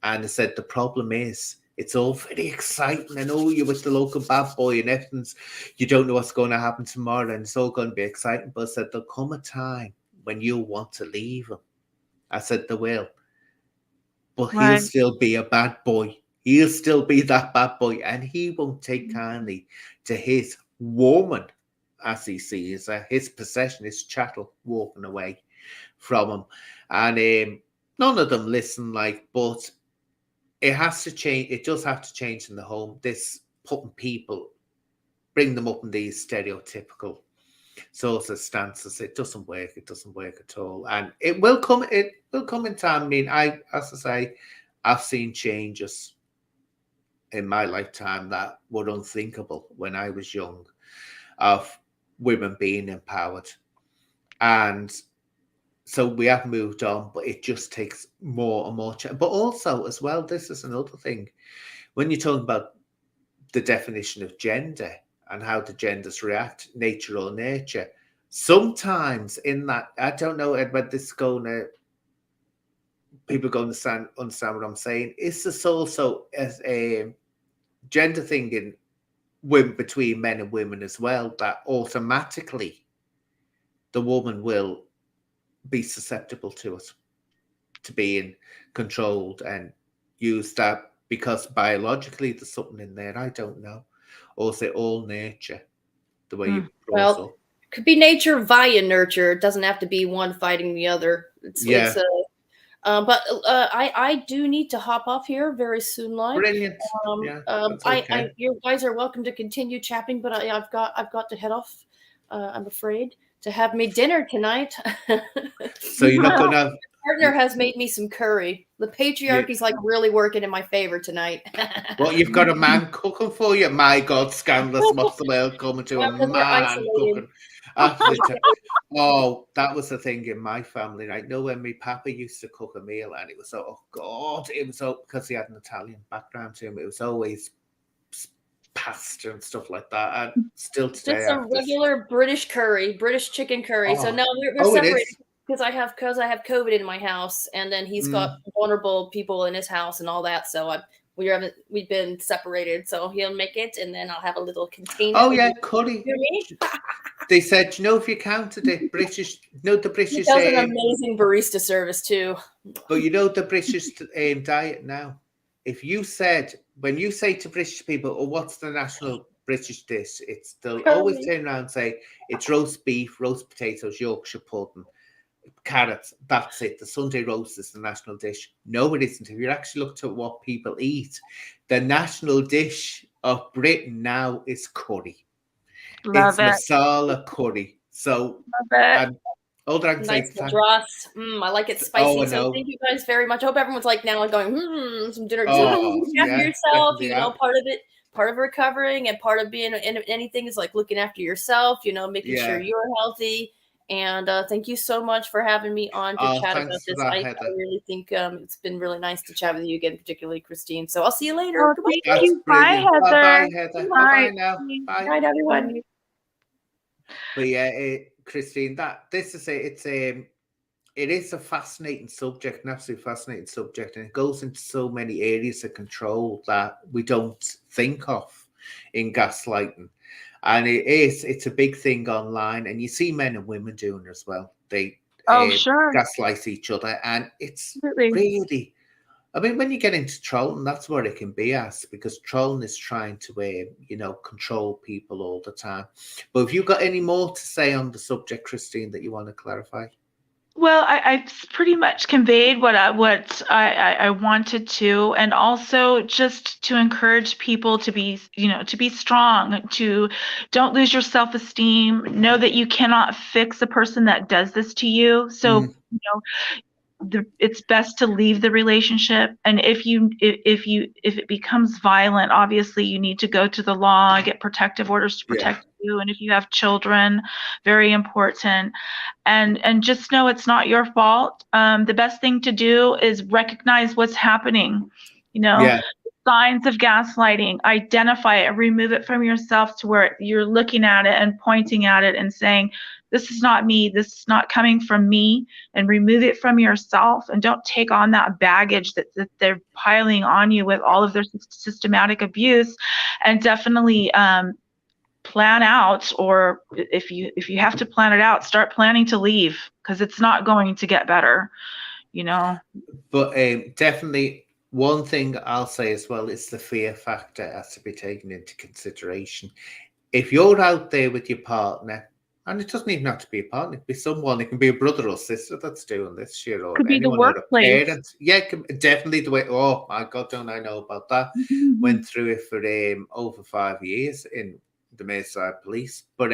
And I said, the problem is, it's all very exciting. I know you're with the local bad boy and everything's, you don't know what's going to happen tomorrow, and it's all going to be exciting. But I said, there'll come a time when you'll want to leave him. I said, there will. But he'll still be a bad boy. He'll still be that bad boy, and he won't take kindly to his woman, as he sees his possession, his chattel, walking away from him. And none of them listen, but it has to change. It does have to change in the home. This putting people, bring them up in these stereotypical sorts of stances. It doesn't work. It doesn't work at all. And it will come. It will come in time. I mean, as I say, I've seen changes in my lifetime that were unthinkable when I was young, of women being empowered. And so we have moved on, but it just takes more and more. But also, as well, this is another thing. When you're talking about the definition of gender and how the genders react, nature or nurture, sometimes in that, I don't know whether this is going to, people going to understand what I'm saying. Is this also as a gender thing in between men and women as well, that automatically the woman will be susceptible to it, to being controlled and used that because biologically there's something in there, I don't know. Or is it all nature, the way you brought up? It could be nature via nurture. It doesn't have to be one fighting the other. But I do need to hop off here very soon. Brilliant. You guys are welcome to continue chatting, but I've got to head off. I'm afraid to have me dinner tonight. So you're not gonna. Partner has made me some curry. The patriarchy's really working in my favor tonight. Well, you've got a man cooking for you. My God, scandalous! What's the world coming to? A man cooking. Oh, that was the thing in my family. I know when my papa used to cook a meal, and it was because he had an Italian background to him. It was always pasta and stuff like that. And still today, just a regular British curry, British chicken curry. So now we're separated. Because I have COVID in my house, and then he's got vulnerable people in his house and all that. So we've been separated. So he'll make it, and then I'll have a little container. Oh yeah, curry. They said, if you counted it, the British. He does an amazing barista service too. But the British diet now. When you say to British people, "Oh, what's the national British dish?" They'll always turn around and say it's roast beef, roast potatoes, Yorkshire pudding, carrots. That's it. The Sunday roast is the national dish. No, it isn't. If you actually looked at what people eat, the national dish of Britain now is curry. It's masala curry. So Oh, nice madras. I like it spicy. So thank you guys very much. I hope everyone's like now going, some dinner. Looking after yourself, you know, part of recovering and part of being in anything is like looking after yourself, you know, making sure you're healthy. And thank you so much for having me on to chat about this. I really think it's been really nice to chat with you again, particularly Christine. So I'll see you later. Oh, thank you. Bye, Heather. Bye, Heather. Bye now. Bye. Bye, everyone. But yeah, Christine, it is a fascinating subject, an absolutely fascinating subject, and it goes into so many areas of control that we don't think of in gaslighting. And it's a big thing online, and you see men and women doing it as well. They gaslight each other, and it's really, I mean, when you get into trolling, that's what it can be as, because trolling is trying to, control people all the time. But have you got any more to say on the subject, Christine, that you want to clarify? Well, I've pretty much conveyed what I wanted to, and also just to encourage people to be, to be strong, to don't lose your self-esteem, know that you cannot fix a person that does this to you. So, it's best to leave the relationship. And if it becomes violent, obviously you need to go to the law, get protective orders to protect you. And if you have children, very important. And just know it's not your fault. The best thing to do is recognize what's happening. Signs of gaslighting, identify it, remove it from yourself to where you're looking at it and pointing at it and saying, this is not me, this is not coming from me, and remove it from yourself, and don't take on that baggage that they're piling on you with all of their systematic abuse. And definitely plan out, or if you have to plan it out, start planning to leave, because it's not going to get better, But definitely one thing I'll say as well is the fear factor has to be taken into consideration. If you're out there with your partner, and it doesn't even have to be a partner, it can be someone, it can be a brother or sister that's doing this shit, or could anyone, be the workplace. or a parent. Yeah, definitely the way. Oh my God, don't I know about that? Went through it for over 5 years in the Merseyside Police. But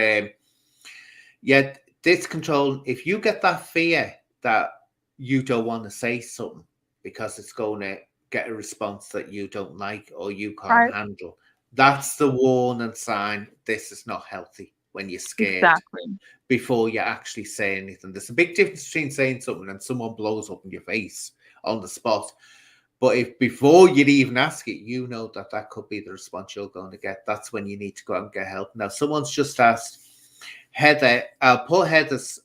this control, if you get that fear that you don't want to say something because it's going to get a response that you don't like or you can't handle, that's the warning sign this is not healthy. When you're scared before you actually say anything. There's a big difference between saying something and someone blows up in your face on the spot. But if before you'd even ask it, you know that could be the response you're going to get, that's when you need to go out and get help. Now, someone's just asked, Heather, I'll put Heather's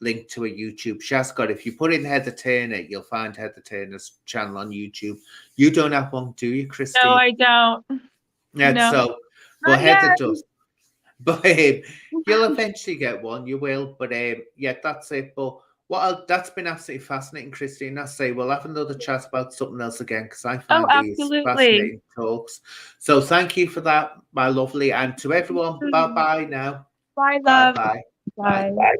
link to a YouTube. She has got, if you put in Heather Turner, you'll find Heather Turner's channel on YouTube. You don't have one, do you, Christine? No, I don't. Yeah, no. So, but Heather does. But you'll eventually get one, you will. But that's it. But that's been absolutely fascinating, Christine. I say we'll have another chat about something else again, because I find these fascinating talks. So thank you for that, my lovely. And to everyone, bye-bye now. Bye, love. Bye-bye. Bye. Bye.